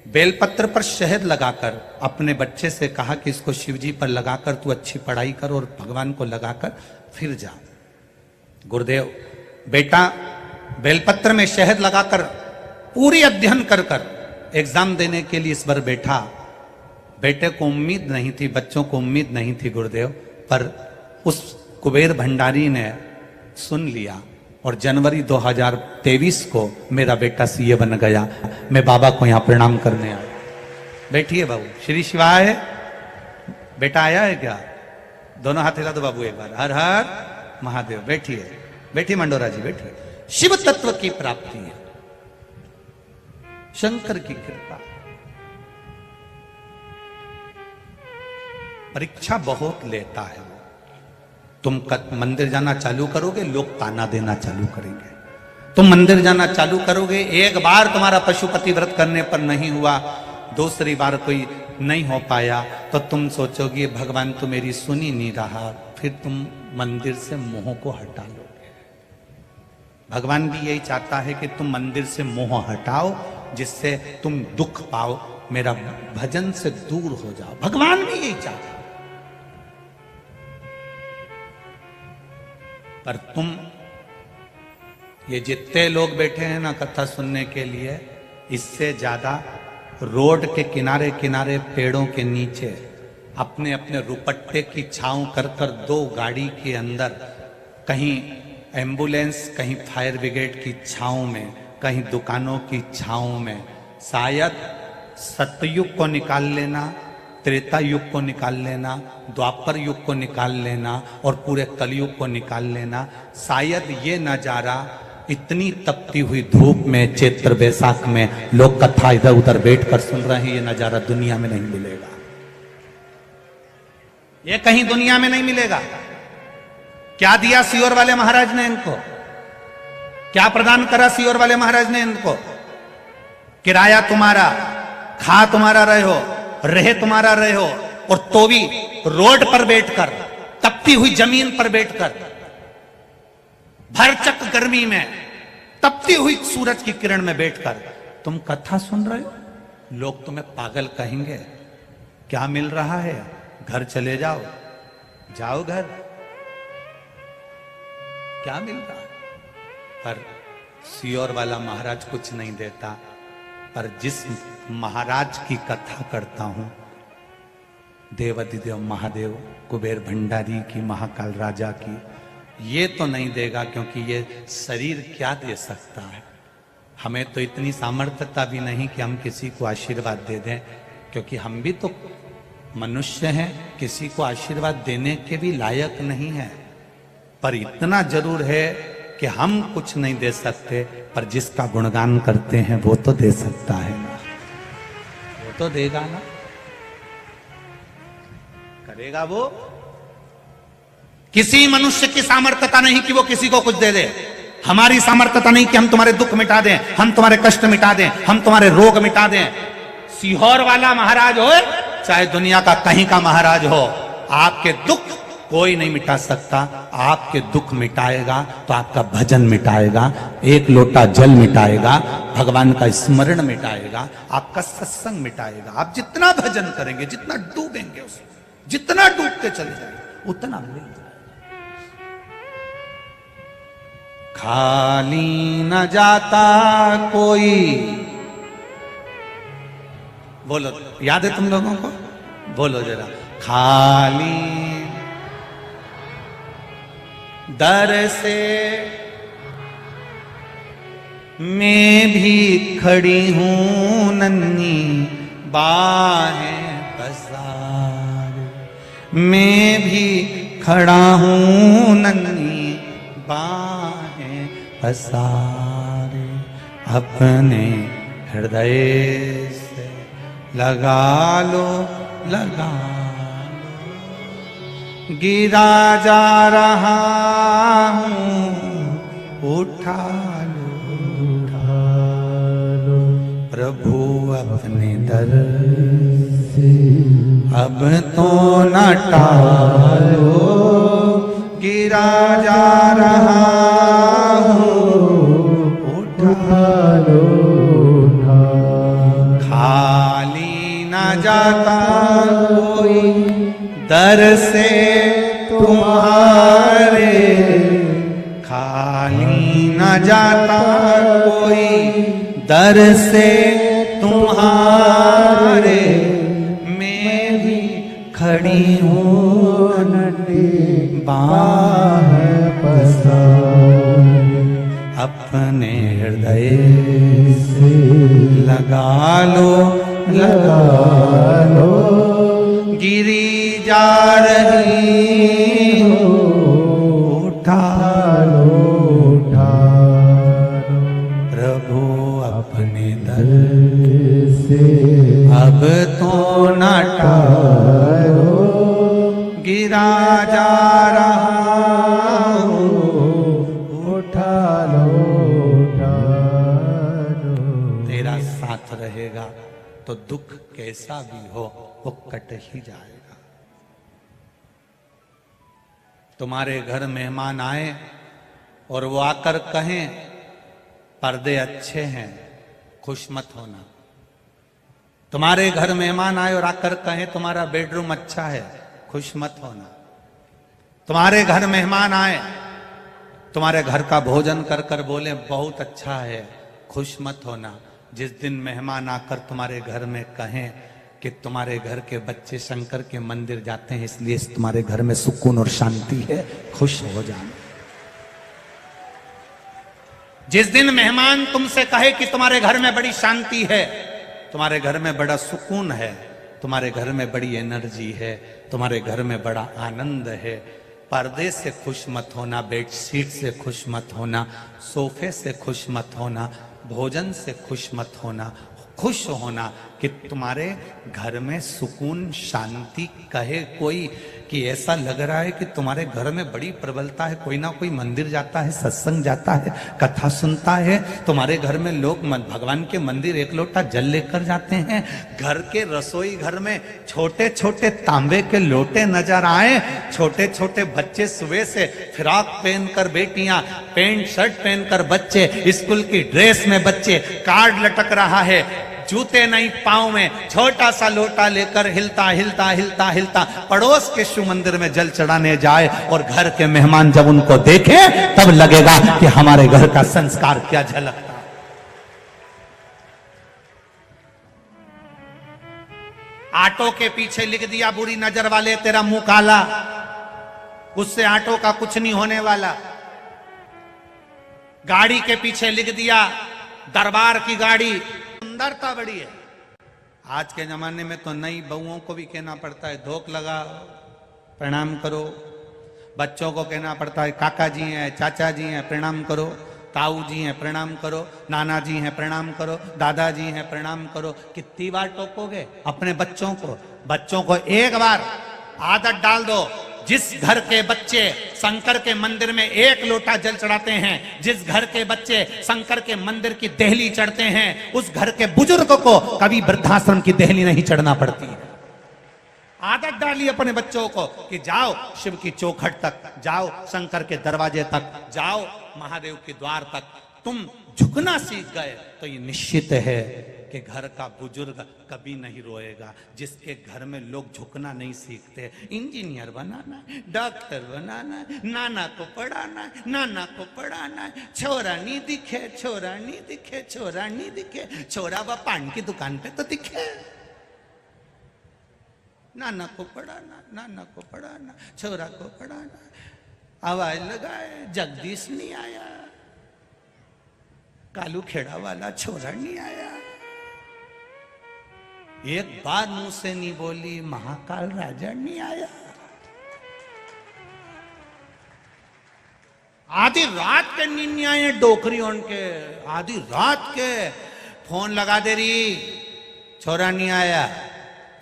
बेलपत्र पर शहद लगाकर अपने बच्चे से कहा कि इसको शिवजी पर लगाकर तू अच्छी पढ़ाई कर और भगवान को लगाकर फिर जा। गुरुदेव, बेटा बेलपत्र में शहद लगाकर पूरी अध्ययन कर कर एग्जाम देने के लिए इस बार बैठा। बेटे को उम्मीद नहीं थी, बच्चों को उम्मीद नहीं थी गुरुदेव, पर उस कुबेर भंडारी ने सुन लिया और जनवरी 2023 को मेरा बेटा सीए बन गया। मैं बाबा को यहां प्रणाम करने आया। बैठिए बाबू। श्री शिवाय। बेटा आया है क्या? दोनों हाथ हिला दो बाबू एक बार। हर हर महादेव। बैठिए, बैठिए मंडोरा जी, बैठिए। शिव तत्व की प्राप्ति है, शंकर की कृपा। परीक्षा बहुत लेता है। तुम मंदिर जाना चालू करोगे, लोग ताना देना चालू करेंगे। तुम मंदिर जाना चालू करोगे, एक बार तुम्हारा पशुपति व्रत करने पर नहीं हुआ, दूसरी बार कोई नहीं हो पाया, तो तुम सोचोगे भगवान तो मेरी सुन ही नहीं रहा, फिर तुम मंदिर से मोह को हटा लोगे। भगवान भी यही चाहता है कि तुम मंदिर से मोह हटाओ, जिससे तुम दुख पाओ, मेरा भजन से दूर हो जाओ। भगवान भी यही चाहता है। पर तुम ये जितने लोग बैठे हैं ना कथा सुनने के लिए, इससे ज्यादा रोड के किनारे किनारे पेड़ों के नीचे अपने अपने रुपट्टे की छांव कर कर 2 गाड़ी के अंदर, कहीं एम्बुलेंस, कहीं फायर ब्रिगेड की छांव में, कहीं दुकानों की छांव में, शायद सतयुग को निकाल लेना, त्रेता युग को निकाल लेना, द्वापर युग को निकाल लेना और पूरे कलयुग को निकाल लेना, शायद ये नजारा इतनी तपती हुई धूप में, चैत्र बैसाख में लोग कथा इधर उधर बैठकर सुन रहे हैं, ये नजारा दुनिया में नहीं मिलेगा। ये कहीं दुनिया में नहीं मिलेगा। क्या दिया सियोर वाले महाराज ने इनको? क्या प्रदान करा सियोर वाले महाराज ने इनको? किराया तुम्हारा, खा तुम्हारा रहे हो, रहे तुम्हारा रहे हो, और तो भी रोड पर बैठकर, तपती हुई जमीन पर बैठकर, भरचक गर्मी में, तपती हुई सूरज की किरण में बैठकर तुम कथा सुन रहे हो। लोग तुम्हें पागल कहेंगे। क्या मिल रहा है? घर चले जाओ, जाओ घर। क्या मिल रहा है? पर सियोर वाला महाराज कुछ नहीं देता। पर जिस महाराज की कथा करता हूं, देवाधिदेव महादेव कुबेर भंडारी की, महाकाल राजा की, ये तो नहीं देगा, क्योंकि ये शरीर क्या दे सकता है। हमें तो इतनी सामर्थ्यता भी नहीं कि हम किसी को आशीर्वाद दे दें, क्योंकि हम भी तो मनुष्य हैं, किसी को आशीर्वाद देने के भी लायक नहीं है। पर इतना जरूर है कि हम कुछ नहीं दे सकते, पर जिसका गुणगान करते हैं वो तो दे सकता है ना, वो तो देगा ना, करेगा वो। किसी मनुष्य की सामर्थ्यता नहीं कि वो किसी को कुछ दे दे। हमारी सामर्थ्यता नहीं कि हम तुम्हारे दुख मिटा दें, हम तुम्हारे कष्ट मिटा दें, हम तुम्हारे रोग मिटा दें। सीहोर वाला महाराज हो चाहे दुनिया का कहीं का महाराज हो, आपके दुख कोई नहीं मिटा सकता। आपके दुख मिटाएगा तो आपका भजन मिटाएगा, एक लोटा जल मिटाएगा, भगवान का स्मरण मिटाएगा, आपका सत्संग मिटाएगा। आप जितना भजन करेंगे, जितना डूबेंगे उसमें, जितना डूबते चले जाएंगे, उतना मिल जाएगा। खाली न जाता कोई। बोलो, याद है तुम लोगों को? बोलो जरा। खाली दर से मैं भी खड़ी हूं नन्ही बाहें पसारे, मैं भी खड़ा हूं नन्ही बाहें पसारे, अपने हृदय से लगा लो, लगा गिरा जा रहा हूं, उठा लो, उठा लो प्रभु अपने दर से, अब तो न टालो। गिरा जा रहा हूँ, उठा लो उठा, खाली न जाता कोई दर से तुम्हारे, खाली न जाता कोई दर से तुम्हारे, मैं भी खड़ी हूँ नटी बाह पसारे, अपने हृदय से लगा लो लगा लो, गिरी जा रही हो, उठा लो उठा लो, प्रभु अपने दर से अब तो न टालो, गिरा जा रहा हूँ, उठा लो उठा लो, तेरा साथ रहेगा तो दुख कैसा भी हो वो कट ही जाएगा। तुम्हारे घर मेहमान आए और वो आकर कहें पर्दे अच्छे हैं, खुश मत होना। तुम्हारे घर मेहमान आए और आकर कहें तुम्हारा बेडरूम अच्छा है, खुश मत होना। तुम्हारे घर मेहमान आए, तुम्हारे घर का भोजन कर कर बोले बहुत अच्छा है, खुश मत होना। जिस दिन मेहमान आकर तुम्हारे घर में कहें कि तुम्हारे घर के बच्चे शंकर के मंदिर जाते हैं इसलिए तुम्हारे घर में सुकून और शांति है, खुश हो जाना। जिस दिन मेहमान तुमसे कहे कि तुम्हारे घर में बड़ी शांति है, तुम्हारे घर में बड़ा सुकून है, तुम्हारे घर में बड़ी एनर्जी है, तुम्हारे घर में बड़ा आनंद है, पर्दे से खुश मत होना, बेडशीट से खुश मत होना, सोफे से खुश मत होना, भोजन से खुश मत होना। खुश होना कि तुम्हारे घर में सुकून शांति। कहे कोई कि ऐसा लग रहा है कि तुम्हारे घर में बड़ी प्रबलता है, कोई ना कोई मंदिर जाता है, सत्संग जाता है, कथा सुनता है, तुम्हारे घर में लोग भगवान के मंदिर एक लोटा जल लेकर जाते हैं। घर के रसोई घर में छोटे छोटे तांबे के लोटे नजर आए, छोटे छोटे बच्चे सुबह से फ्रॉक पहनकर, बेटियां पैंट शर्ट पहनकर, बच्चे स्कूल की ड्रेस में, बच्चे कार्ड लटक रहा है, जूते नहीं पांव में, छोटा सा लोटा लेकर हिलता हिलता हिलता हिलता पड़ोस के शिव मंदिर में जल चढ़ाने जाए और घर के मेहमान जब उनको देखे तब लगेगा कि हमारे घर का संस्कार क्या झलकता। आटो के पीछे लिख दिया बुरी नजर वाले तेरा मुंह काला, उससे आटो का कुछ नहीं होने वाला। गाड़ी के पीछे लिख दिया दरबार की गाड़ी, सुंदरता बड़ी है। आज के जमाने में तो नई बहुओं को भी कहना पड़ता है धोख लगाओ, प्रणाम करो। बच्चों को कहना पड़ता है काका जी हैं, चाचा जी हैं, प्रणाम करो। ताऊ जी हैं, प्रणाम करो। नाना जी हैं, प्रणाम करो। दादाजी हैं, प्रणाम करो। कितनी बार टोकोगे अपने बच्चों को? बच्चों को एक बार आदत डाल दो। जिस घर के बच्चे शंकर के मंदिर में एक लोटा जल चढ़ाते हैं, जिस घर के बच्चे शंकर के मंदिर की देहली चढ़ते हैं, उस घर के बुजुर्ग को कभी वृद्धाश्रम की देहली नहीं चढ़ना पड़ती है। आदत डाली अपने बच्चों को कि जाओ शिव की चौखट तक, जाओ शंकर के दरवाजे तक, जाओ महादेव के द्वार तक। तुम झुकना सीख गए तो ये निश्चित है कि घर का बुजुर्ग कभी नहीं रोएगा। जिसके घर में लोग झुकना नहीं सीखते, इंजीनियर बनाना है, डॉक्टर बनाना है, नाना को पढ़ाना है, नाना को पढ़ाना है, छोरा नहीं दिखे, छोरा नहीं दिखे, छोरा नहीं दिखे, छोरा वह पान की दुकान पे तो दिखे। नाना को पढ़ाना, नाना को पढ़ाना, छोरा को पढ़ाना। आवाज लगाए जगदीश नहीं आया, कालू खेड़ा वाला छोरा नहीं आया। एक बार मुंह से नहीं बोली महाकाल राजा नहीं आया। आधी रात के नींद नहीं आए डोकरी उनके, आधी रात के फोन लगा दे रही छोरा नहीं आया।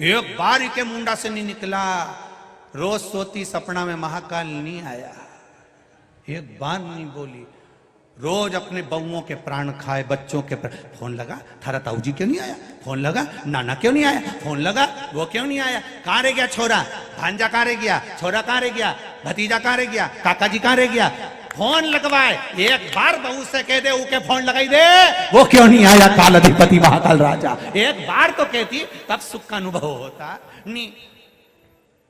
एक बार ही के मुंडा से नहीं निकला, रोज सोती सपना में महाकाल नहीं आया। एक बार नहीं बोली। रोज अपने बहुओं के प्राण खाए, बच्चों के फोन लगा, थारा ताऊ जी क्यों नहीं आया? फोन लगा, नाना क्यों नहीं आया? फोन लगा, वो क्यों नहीं आया? कहाँ रह गया छोरा? भांजा कहाँ रह गया? छोरा कहाँ रह गया? भतीजा कहाँ रह गया? काका जी कहाँ रह गया? फोन लगवाए, एक बार बहू से कह दे उके फोन लगाई दे, वो क्यों नहीं आया? काल अधिपति महाकाल राजा, एक बार तो कहती, तब सुख का अनुभव होता। नहीं,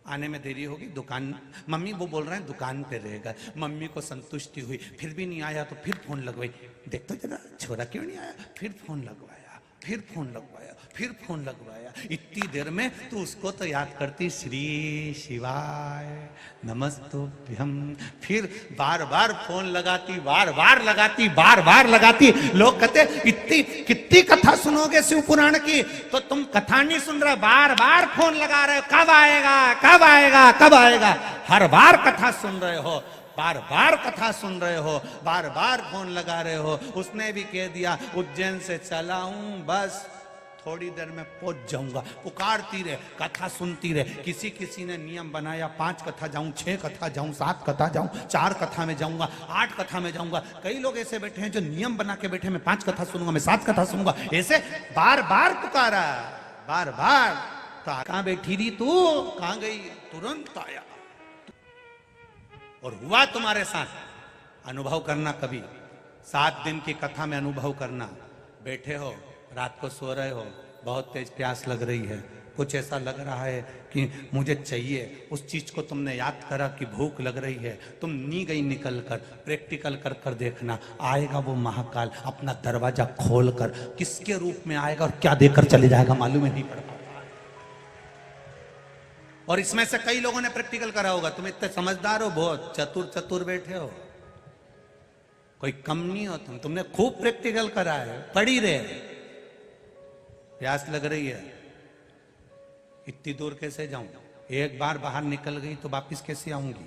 आने में देरी होगी, दुकान, मम्मी वो बोल रहे हैं दुकान पे रहेगा। मम्मी को संतुष्टि हुई, फिर भी नहीं आया तो फिर फोन लगवाई, देख तो जरा छोरा क्यों नहीं आया? फिर फोन लगवाया, फिर फोन लगवाया, फिर फोन लगवाया। इतनी देर में तू उसको तो याद करती, श्री शिवाय नमस्तुभ्यम। फिर बार बार फोन लगाती, बार बार लगाती, बार बार लगाती। लोग कहते इतनी कितनी कथा सुनोगे शिव पुराण की? तो तुम कथा नहीं सुन रहे, बार बार फोन लगा रहे हो, कब आएगा, कब आएगा, कब आएगा? हर बार कथा सुन रहे हो, बार बार कथा सुन रहे हो, बार बार फोन लगा रहे हो। उसने भी कह दिया उज्जैन से चला हूं, बस थोड़ी देर में पहुंच जाऊंगा। पुकारती रहे, कथा सुनती रहे। किसी किसी ने नियम बनाया, 5 कथा जाऊं, 6 कथा जाऊं, 7 कथा जाऊं, 4 कथा में जाऊंगा, 8 कथा में जाऊंगा। कई लोग ऐसे बैठे हैं जो नियम बना के बैठे, मैं 5 कथा सुनूंगा, मैं 7 कथा सुनूंगा। ऐसे बार बार पुकारा, बार बार। तो कहां बैठी थी तू? कहां गई? तुरंत आया। और हुआ तुम्हारे साथ। अनुभव करना कभी 7 दिन की कथा में अनुभव करना। बैठे हो, रात को सो रहे हो, बहुत तेज प्यास लग रही है, कुछ ऐसा लग रहा है कि मुझे चाहिए, उस चीज को तुमने याद करा कि भूख लग रही है, तुम नी गई निकल कर, प्रैक्टिकल कर कर देखना, आएगा वो महाकाल अपना दरवाजा खोल कर। किसके रूप में आएगा और क्या देकर चले जाएगा मालूम ही नहीं पड़ पाता। और इसमें से कई लोगों ने प्रैक्टिकल करा होगा। तुम इतने समझदार हो, बहुत चतुर चतुर बैठे हो, कोई कम नहीं हो तुम, तुमने खूब प्रैक्टिकल करा है। पड़ी रहे, प्यास लग रही है, इतनी दूर कैसे जाऊं? एक बार बाहर निकल गई तो वापिस कैसे आऊंगी?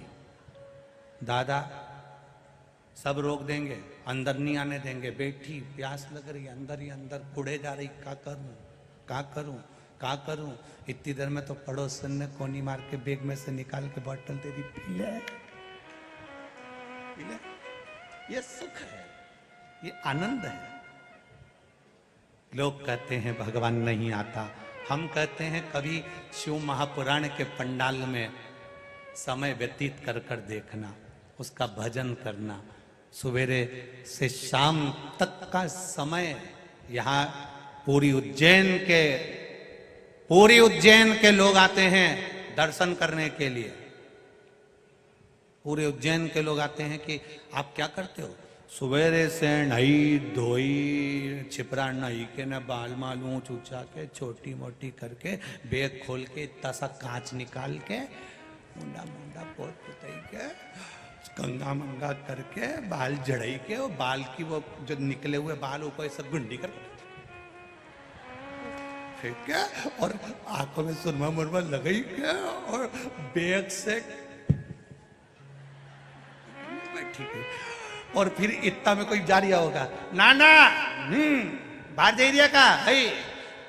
दादा सब रोक देंगे, अंदर नहीं आने देंगे। बैठी, प्यास लग रही, अंदर ही अंदर कुड़े जा रही, क्या करूं, क्या करूं, क्या करूं? इतनी देर में तो पड़ोसन ने कोनी मार के बैग में से निकाल के बोतल दे दी, पी ले, पी ले। ये सुख है, ये आनंद है। लोग कहते हैं भगवान नहीं आता, हम कहते हैं कभी शिव महापुराण के पंडाल में समय व्यतीत कर कर देखना, उसका भजन करना। सवेरे से शाम तक का समय यहाँ पूरी उज्जैन के लोग आते हैं दर्शन करने के लिए। पूरे उज्जैन के लोग आते हैं कि आप क्या करते हो? सवेरे से नई धोई छिपरा नई के न बाल मालूम चूचा के, छोटी मोटी करके, बैग खोल के, इतना सा कांच निकाल के, मुंडा मुंडा पोत पुताई के, गंगा मंगा करके, बाल जड़ई के, और बाल की वो जो निकले हुए बाल ऊपर सब गुंडी कर फेंक के, और आंखों में सुरमा मुरमा लगाई के, और बैग से ठीक है। और फिर इतना में कोई जा रहा होगा, नाना बाहर जा रहा का है,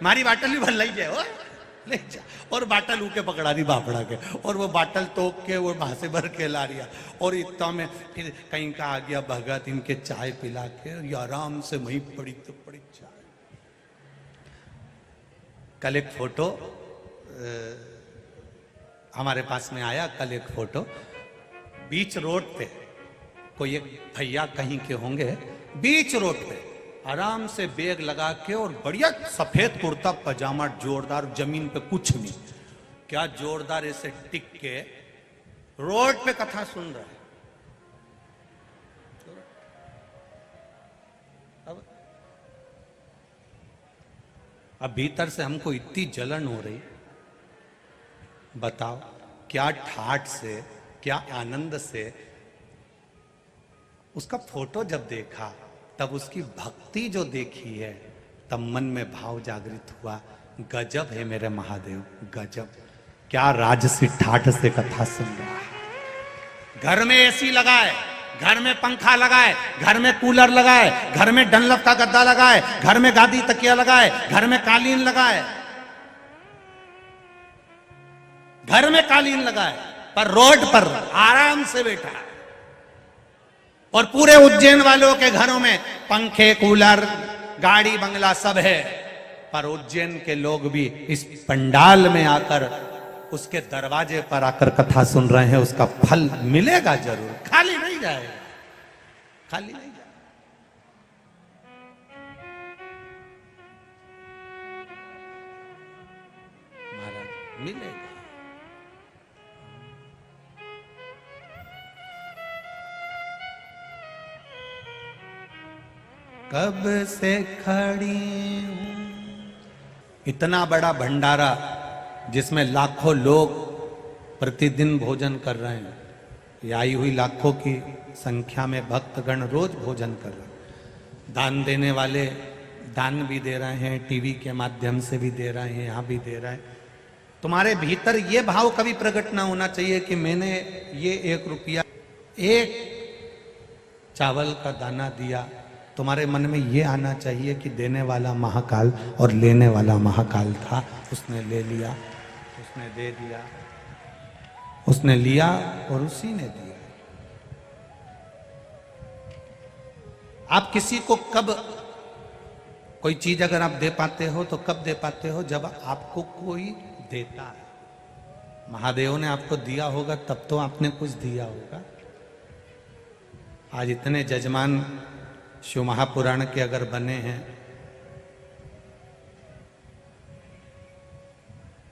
मारी बाटल भी भर लाई जाए, हो ले जा। और बाटल ऊके पकड़ा रही बापड़ा के, और वो बाटल तोक के वो वहां से भर के ला रिया। और इतना में फिर कहीं का आ गया भगत, इनके चाय पिला के, ये आराम से वहीं पड़ी तो पड़ी चाय। कल एक फोटो हमारे पास में आया, कल एक फोटो बीच रोड पे, कोई एक भैया कहीं के होंगे, बीच रोड पे आराम से बैग लगा के, और बढ़िया सफेद कुर्ता पजामा जोरदार, जमीन पे कुछ नहीं, क्या जोरदार ऐसे टिक के रोड पे कथा सुन रहा है। अब भीतर से हमको इतनी जलन हो रही, बताओ क्या ठाठ से, क्या आनंद से। उसका फोटो जब देखा, तब उसकी भक्ति जो देखी है, तब मन में भाव जागृत हुआ। गजब है मेरे महादेव, गजब, क्या राजसी ठाठ से कथा सुन रहा है। घर में एसी लगाए, घर में पंखा लगाए, घर में कूलर लगाए, घर में डनलप का गद्दा लगाए, घर में गादी तकिया लगाए, घर में कालीन लगाए, घर में कालीन लगाए, पर रोड पर आराम से बैठा है। और पूरे उज्जैन वालों के घरों में पंखे, कूलर, गाड़ी, बंगला सब है, पर उज्जैन के लोग भी इस पंडाल में आकर, उसके दरवाजे पर आकर कथा सुन रहे हैं। उसका फल मिलेगा जरूर, खाली नहीं जाएगा, खाली नहीं जाएगा। महाराज मिलेगा। कब से खड़ी हूं, इतना बड़ा भंडारा जिसमें लाखों लोग प्रतिदिन भोजन कर रहे हैं। ये आई हुई लाखों की संख्या में भक्तगण रोज भोजन कर रहे हैं। दान देने वाले दान भी दे रहे हैं, टीवी के माध्यम से भी दे रहे हैं, यहाँ भी दे रहे हैं। तुम्हारे भीतर ये भाव कभी प्रकट ना होना चाहिए कि मैंने ये 1 रुपया, 1 चावल का दाना दिया। तुम्हारे मन में ये आना चाहिए कि देने वाला महाकाल और लेने वाला महाकाल था। उसने ले लिया, उसने दे दिया, उसने लिया और उसी ने दिया। आप किसी को कब कोई चीज अगर आप दे पाते हो तो कब दे पाते हो? जब आपको कोई देता है। महादेव ने आपको दिया होगा तब तो आपने कुछ दिया होगा। आज इतने जजमान शिव महापुराण के अगर बने हैं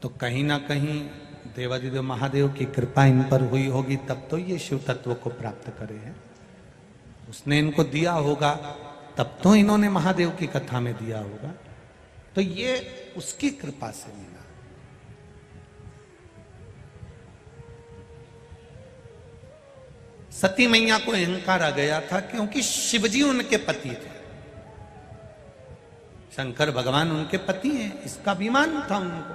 तो कहीं ना कहीं देवादिदेव महादेव की कृपा इन पर हुई होगी, तब तो ये शिव तत्व को प्राप्त करे हैं। उसने इनको दिया होगा तब तो इन्होंने महादेव की कथा में दिया होगा। तो ये उसकी कृपा से मिला। सती मैया को अहंकार आ गया था क्योंकि शिवजी उनके पति थे, शंकर भगवान उनके पति हैं, इसका अभिमान था उनको।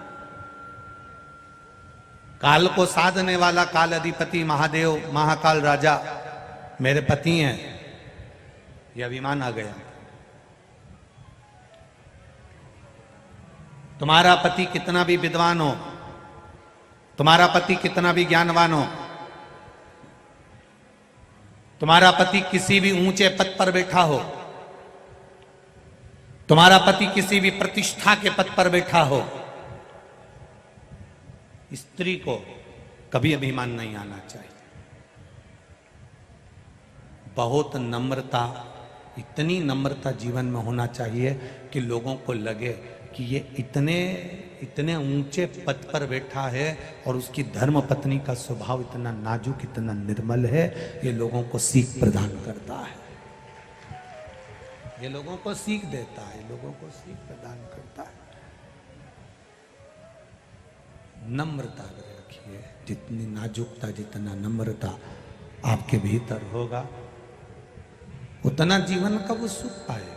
काल को साधने वाला काल अधिपति महादेव, महाकाल राजा मेरे पति हैं, यह अभिमान आ गया। तुम्हारा पति कितना भी विद्वान हो, तुम्हारा पति कितना भी ज्ञानवान हो, तुम्हारा पति किसी भी ऊंचे पद पर बैठा हो, तुम्हारा पति किसी भी प्रतिष्ठा के पद पर बैठा हो, स्त्री को कभी अभिमान नहीं आना चाहिए। बहुत नम्रता, इतनी नम्रता जीवन में होना चाहिए कि लोगों को लगे कि ये इतने ऊंचे पद पर बैठा है और उसकी धर्म पत्नी का स्वभाव इतना नाजुक, इतना निर्मल है। ये लोगों को सीख प्रदान करता है, ये लोगों को सीख देता है, लोगों को सीख प्रदान करता है। नम्रता रखिए, जितनी नाजुकता, जितना नम्रता आपके भीतर होगा उतना जीवन का वो सुख पाए।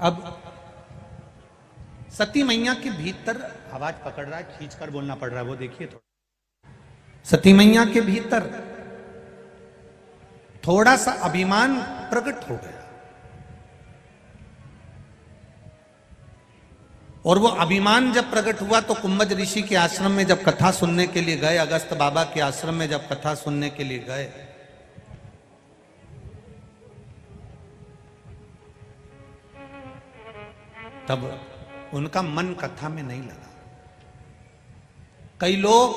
अब सती मैया के भीतर आवाज पकड़ रहा है, खींचकर बोलना पड़ रहा है, वो देखिए थोड़ा। सती मैया के भीतर थोड़ा सा अभिमान प्रकट हो गया और वो अभिमान जब प्रकट हुआ तो कुंभज ऋषि के आश्रम में जब कथा सुनने के लिए गए, अगस्त बाबा के आश्रम में जब कथा सुनने के लिए गए, तब उनका मन कथा में नहीं लगा। कई लोग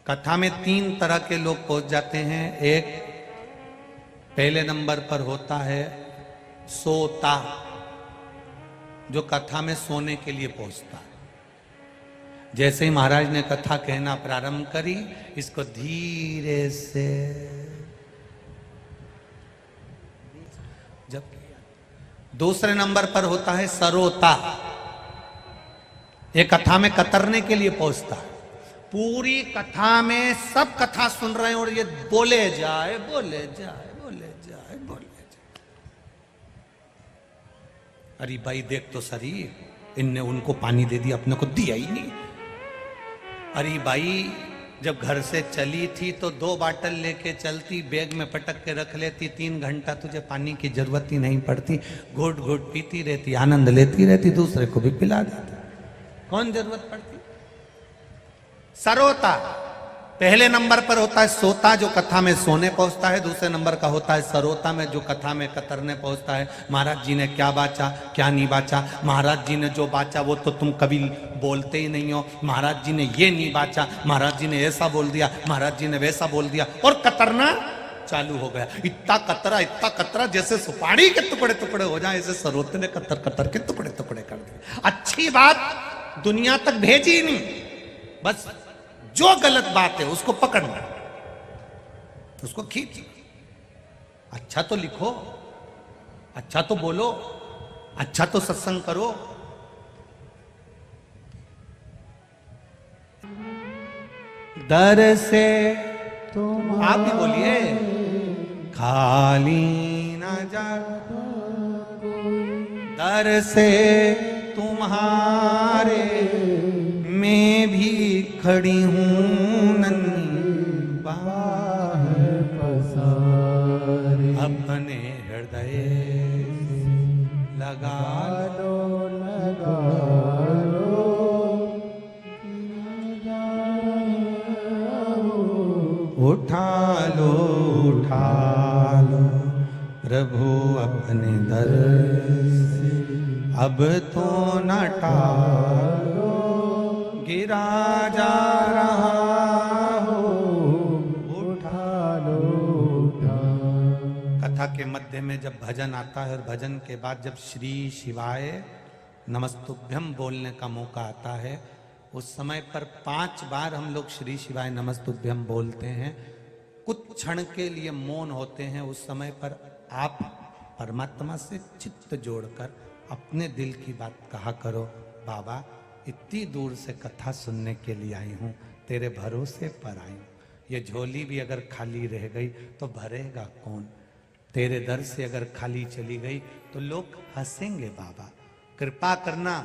कथा में 3 तरह के लोग पहुंच जाते हैं। एक पहले नंबर पर होता है सोता, जो कथा में सोने के लिए पहुंचता है। जैसे ही महाराज ने कथा कहना प्रारंभ करी, इसको धीरे से जब किया। दूसरे नंबर पर होता है सरोता, ये कथा में कतरने के लिए पहुंचता है। पूरी कथा में सब कथा सुन रहे हैं और ये बोले जाए बोले जाए बोले जाए बोले जाए। अरे भाई देख तो सही, इनने उनको पानी दे दिया, अपने को दिया ही नहीं। अरे भाई जब घर से चली थी तो 2 बाटल लेके चलती, बैग में पटक के रख लेती, 3 घंटा तुझे पानी की जरूरत ही नहीं पड़ती, घोट घोट पीती रहती, आनंद लेती रहती, दूसरे को भी पिला देती, कौन जरूरत पड़ती। सरोता, पहले नंबर पर होता है सोता, जो कथा में सोने पहुंचता है। दूसरे नंबर का होता है सरोता में, जो कथा में कतरने पहुंचता है। महाराज जी ने क्या बाचा, क्या नहीं बाचा। महाराज जी ने जो बाचा वो तो तुम कभी बोलते ही नहीं हो। महाराज जी ने ये नहीं बाचा, महाराज जी ने ऐसा बोल दिया, महाराज जी ने वैसा बोल दिया, और कतरना चालू हो गया। इतना कतरा जैसे सुपारी के टुकड़े टुकड़े हो जाए, ऐसे सरोते ने कतर कतर के टुकड़े टुकड़े कर दिए। अच्छी बात दुनिया तक भेजी ही नहीं, बस जो गलत बात है उसको पकड़ना, उसको खींच। अच्छा तो लिखो, अच्छा तो बोलो, अच्छा तो सत्संग करो। दर से तुम आप भी बोलिए, खाली न जा दर से तुम्हारे मैं भी खड़ी हूं नन्ही बाहर पसारे, अपने हृदय लगा लो, लगा लो, उठा लो, उठा लो प्रभु अपने दर से, अब तो न टालो, गिरा जा रहा हो, उठा लो, उठा। कथा के मध्य में जब भजन आता है और भजन के बाद जब श्री शिवाय नमस्तुभ्यम बोलने का मौका आता है, उस समय पर 5 बार हम लोग श्री शिवाय नमस्तुभ्यम बोलते हैं। कुछ क्षण के लिए मौन होते हैं। उस समय पर आप परमात्मा से चित्त जोड़कर अपने दिल की बात कहा करो, बाबा इतनी दूर से कथा सुनने के लिए आई हूँ, तेरे भरोसे पर आई हूँ। ये झोली भी अगर खाली रह गई तो भरेगा कौन। तेरे दर से अगर खाली चली गई तो लोग हंसेंगे। बाबा कृपा करना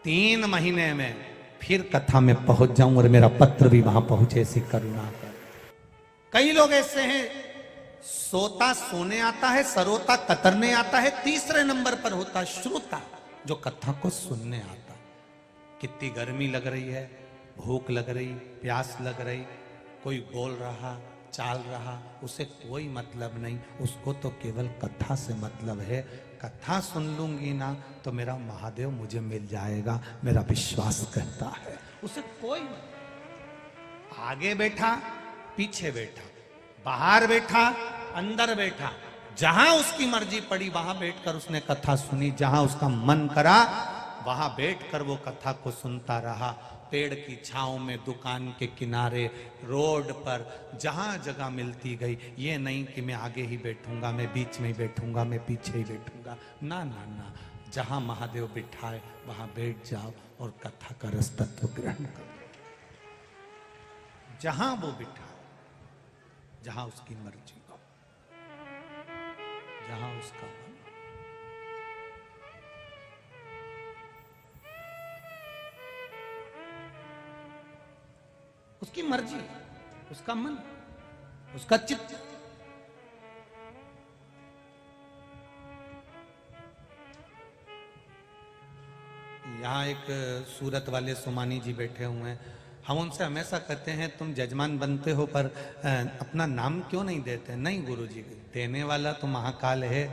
3 महीने में फिर कथा में पहुंच जाऊं और मेरा पत्र भी वहां पहुंचे, ऐसी करुणा कर। कई लोग ऐसे हैं, सोता सोने आता है, सरोता कतरने आता है, तीसरे नंबर पर होता श्रोता, जो कथा को सुनने आता। कितनी गर्मी लग रही है, भूख लग रही, प्यास लग रही, कोई बोल रहा, चाल रहा, उसे कोई मतलब नहीं, उसको तो केवल कथा से मतलब है। कथा सुन लूंगी ना तो मेरा महादेव मुझे मिल जाएगा, मेरा विश्वास कहता है। उसे कोई आगे बैठा, पीछे बैठा, बाहर बैठा, अंदर बैठा, जहां उसकी मर्जी पड़ी वहां बैठकर उसने कथा सुनी। जहां उसका मन करा वहां बैठकर वो कथा को सुनता रहा। पेड़ की छांव में, दुकान के किनारे, रोड पर, जहां जगह मिलती गई। ये नहीं कि मैं आगे ही बैठूंगा, मैं बीच में ही बैठूंगा, मैं पीछे ही बैठूंगा। ना ना ना, जहां महादेव बिठाए वहां बैठ जाओ और कथा का रस तत्व ग्रहण करो। जहां वो बिठाए, जहां उसकी मर्जी हो, जहां उसका मन। उसकी मर्जी, उसका मन, उसका चित्त। यहाँ एक सूरत वाले सोमानी जी बैठे हुए हैं। हम उनसे हमेशा कहते हैं तुम जजमान बनते हो पर अपना नाम क्यों नहीं देते। नहीं गुरुजी, देने वाला तो महाकाल है,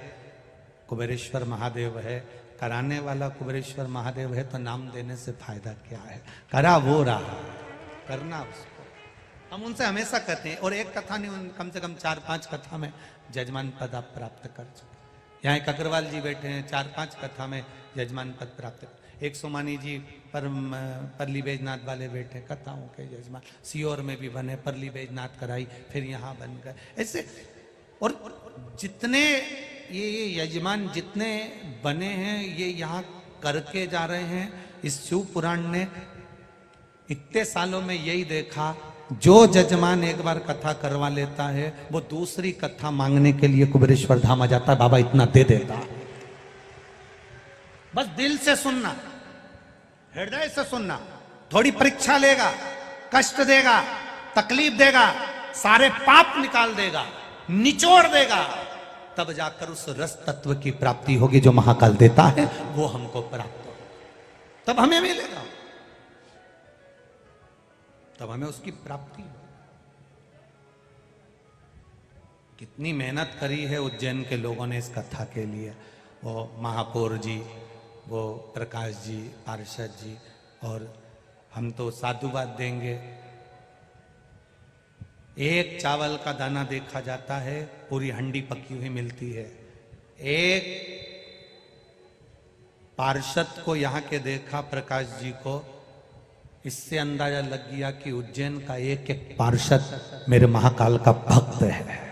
कुबेरेश्वर महादेव है, कराने वाला कुबेरेश्वर महादेव है, तो नाम देने से फायदा क्या है। करा वो रहा, करना उसको। हम उनसे हमेशा कहते हैं। और एक कथा नहीं, कम से कम 4-5 कथा में जजमान पद आप प्राप्त कर चुके। यहाँ एक अग्रवाल जी बैठे हैं, 4-5 कथा में जजमान पद प्राप्त कर। एक सोमानी जी परली बैजनाथ वाले बैठे, कथाओं के जजमान। सीहोर में भी बने, परली बैजनाथ कराई, फिर यहाँ बन गए, ऐसे। और जितने ये यजमान जितने बने हैं, ये यहाँ करके जा रहे हैं। इस शिव पुराण ने इतने सालों में यही देखा, जो जजमान एक बार कथा करवा लेता है वो दूसरी कथा मांगने के लिए कुबेरेश्वर धाम आ जाता है, बाबा इतना दे देता। बस दिल से सुनना, हृदय से सुनना। थोड़ी परीक्षा लेगा, कष्ट देगा, तकलीफ देगा, सारे पाप निकाल देगा, निचोड़ देगा, तब जाकर उस रस तत्व की प्राप्ति होगी जो महाकाल देता है, वो हमको प्राप्त हो, तब हमें मिलेगा, तब हमें उसकी प्राप्ति हो। कितनी मेहनत करी है उज्जैन के लोगों ने इस कथा के लिए। वो महापौर जी, वो प्रकाश जी, पार्षद जी, और हम तो साधुवाद देंगे। एक चावल का दाना देखा जाता है, पूरी हंडी पकी हुई मिलती है। एक पार्षद को यहाँ के देखा, प्रकाश जी को, इससे अंदाजा लग गया कि उज्जैन का एक एक पार्षद मेरे महाकाल का भक्त है।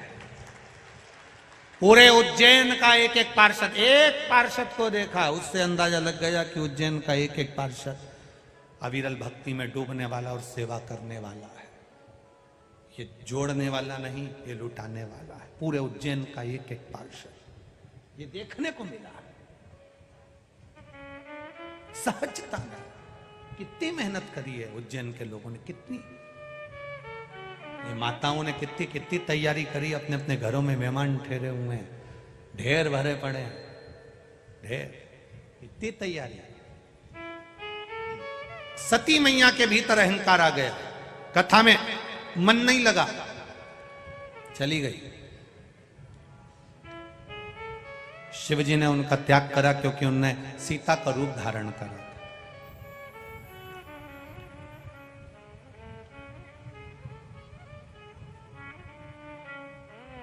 पूरे उज्जैन का एक एक पार्षद को देखा, उससे अंदाजा लग गया कि उज्जैन का एक एक पार्षद अविरल भक्ति में डूबने वाला और सेवा करने वाला है। ये जोड़ने वाला नहीं, ये लुटाने वाला है। पूरे उज्जैन का एक एक पार्षद, ये देखने को मिला है। सहजता में कितनी मेहनत करी है उज्जैन के लोगों ने, कितनी, ये माताओं ने कितनी कितनी तैयारी करी। अपने अपने घरों में मेहमान ठहरे हुए हैं, ढेर भरे पड़े हैं, ढेर, कितनी तैयारी। सती मैया के भीतर अहंकार आ गया, कथा में मन नहीं लगा, चली गई। शिवजी ने उनका त्याग करा क्योंकि उनने सीता का रूप धारण करा।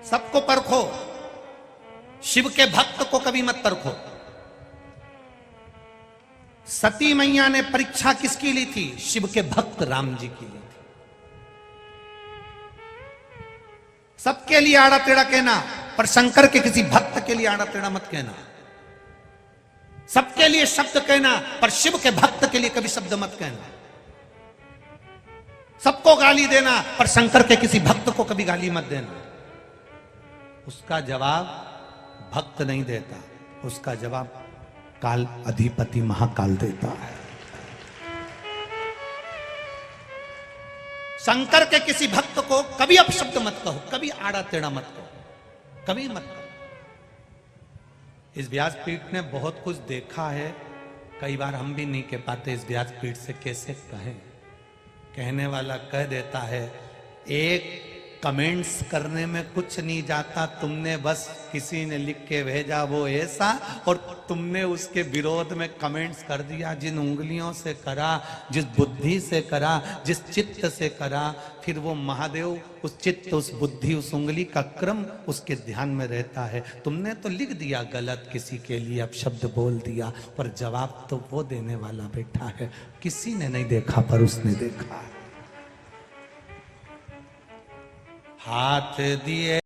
सबको परखो, शिव के भक्त को कभी मत परखो। सती मैया ने परीक्षा किसकी ली थी? शिव के भक्त राम जी की ली थी। सबके लिए आड़ा टेढ़ा कहना, पर शंकर के किसी भक्त के लिए आड़ा टेढ़ा मत कहना। सबके लिए शब्द कहना, पर शिव के भक्त के लिए कभी शब्द मत कहना। सबको गाली देना, पर शंकर के किसी भक्त को कभी गाली मत देना। उसका जवाब भक्त नहीं देता, उसका जवाब काल अधिपति महाकाल देता है। शंकर के किसी भक्त को कभी अपशब्द मत कहो, कभी आड़ा टेढ़ा मत कहो, कभी मत कहो। इस व्यासपीठ ने बहुत कुछ देखा है, कई बार हम भी नहीं कह पाते इस व्यासपीठ से कैसे कहें। कहने वाला कह देता है, एक कमेंट्स करने में कुछ नहीं जाता, तुमने बस किसी ने लिख के भेजा वो ऐसा, और तुमने उसके विरोध में कमेंट्स कर दिया। जिन उंगलियों से करा, जिस बुद्धि से करा, जिस चित्त से करा, फिर वो महादेव उस चित्त, उस बुद्धि, उस उंगली का क्रम उसके ध्यान में रहता है। तुमने तो लिख दिया गलत, किसी के लिए अपशब्द बोल दिया, पर जवाब तो वो देने वाला बैठा है। किसी ने नहीं देखा, पर उसने देखा। हाथ दिए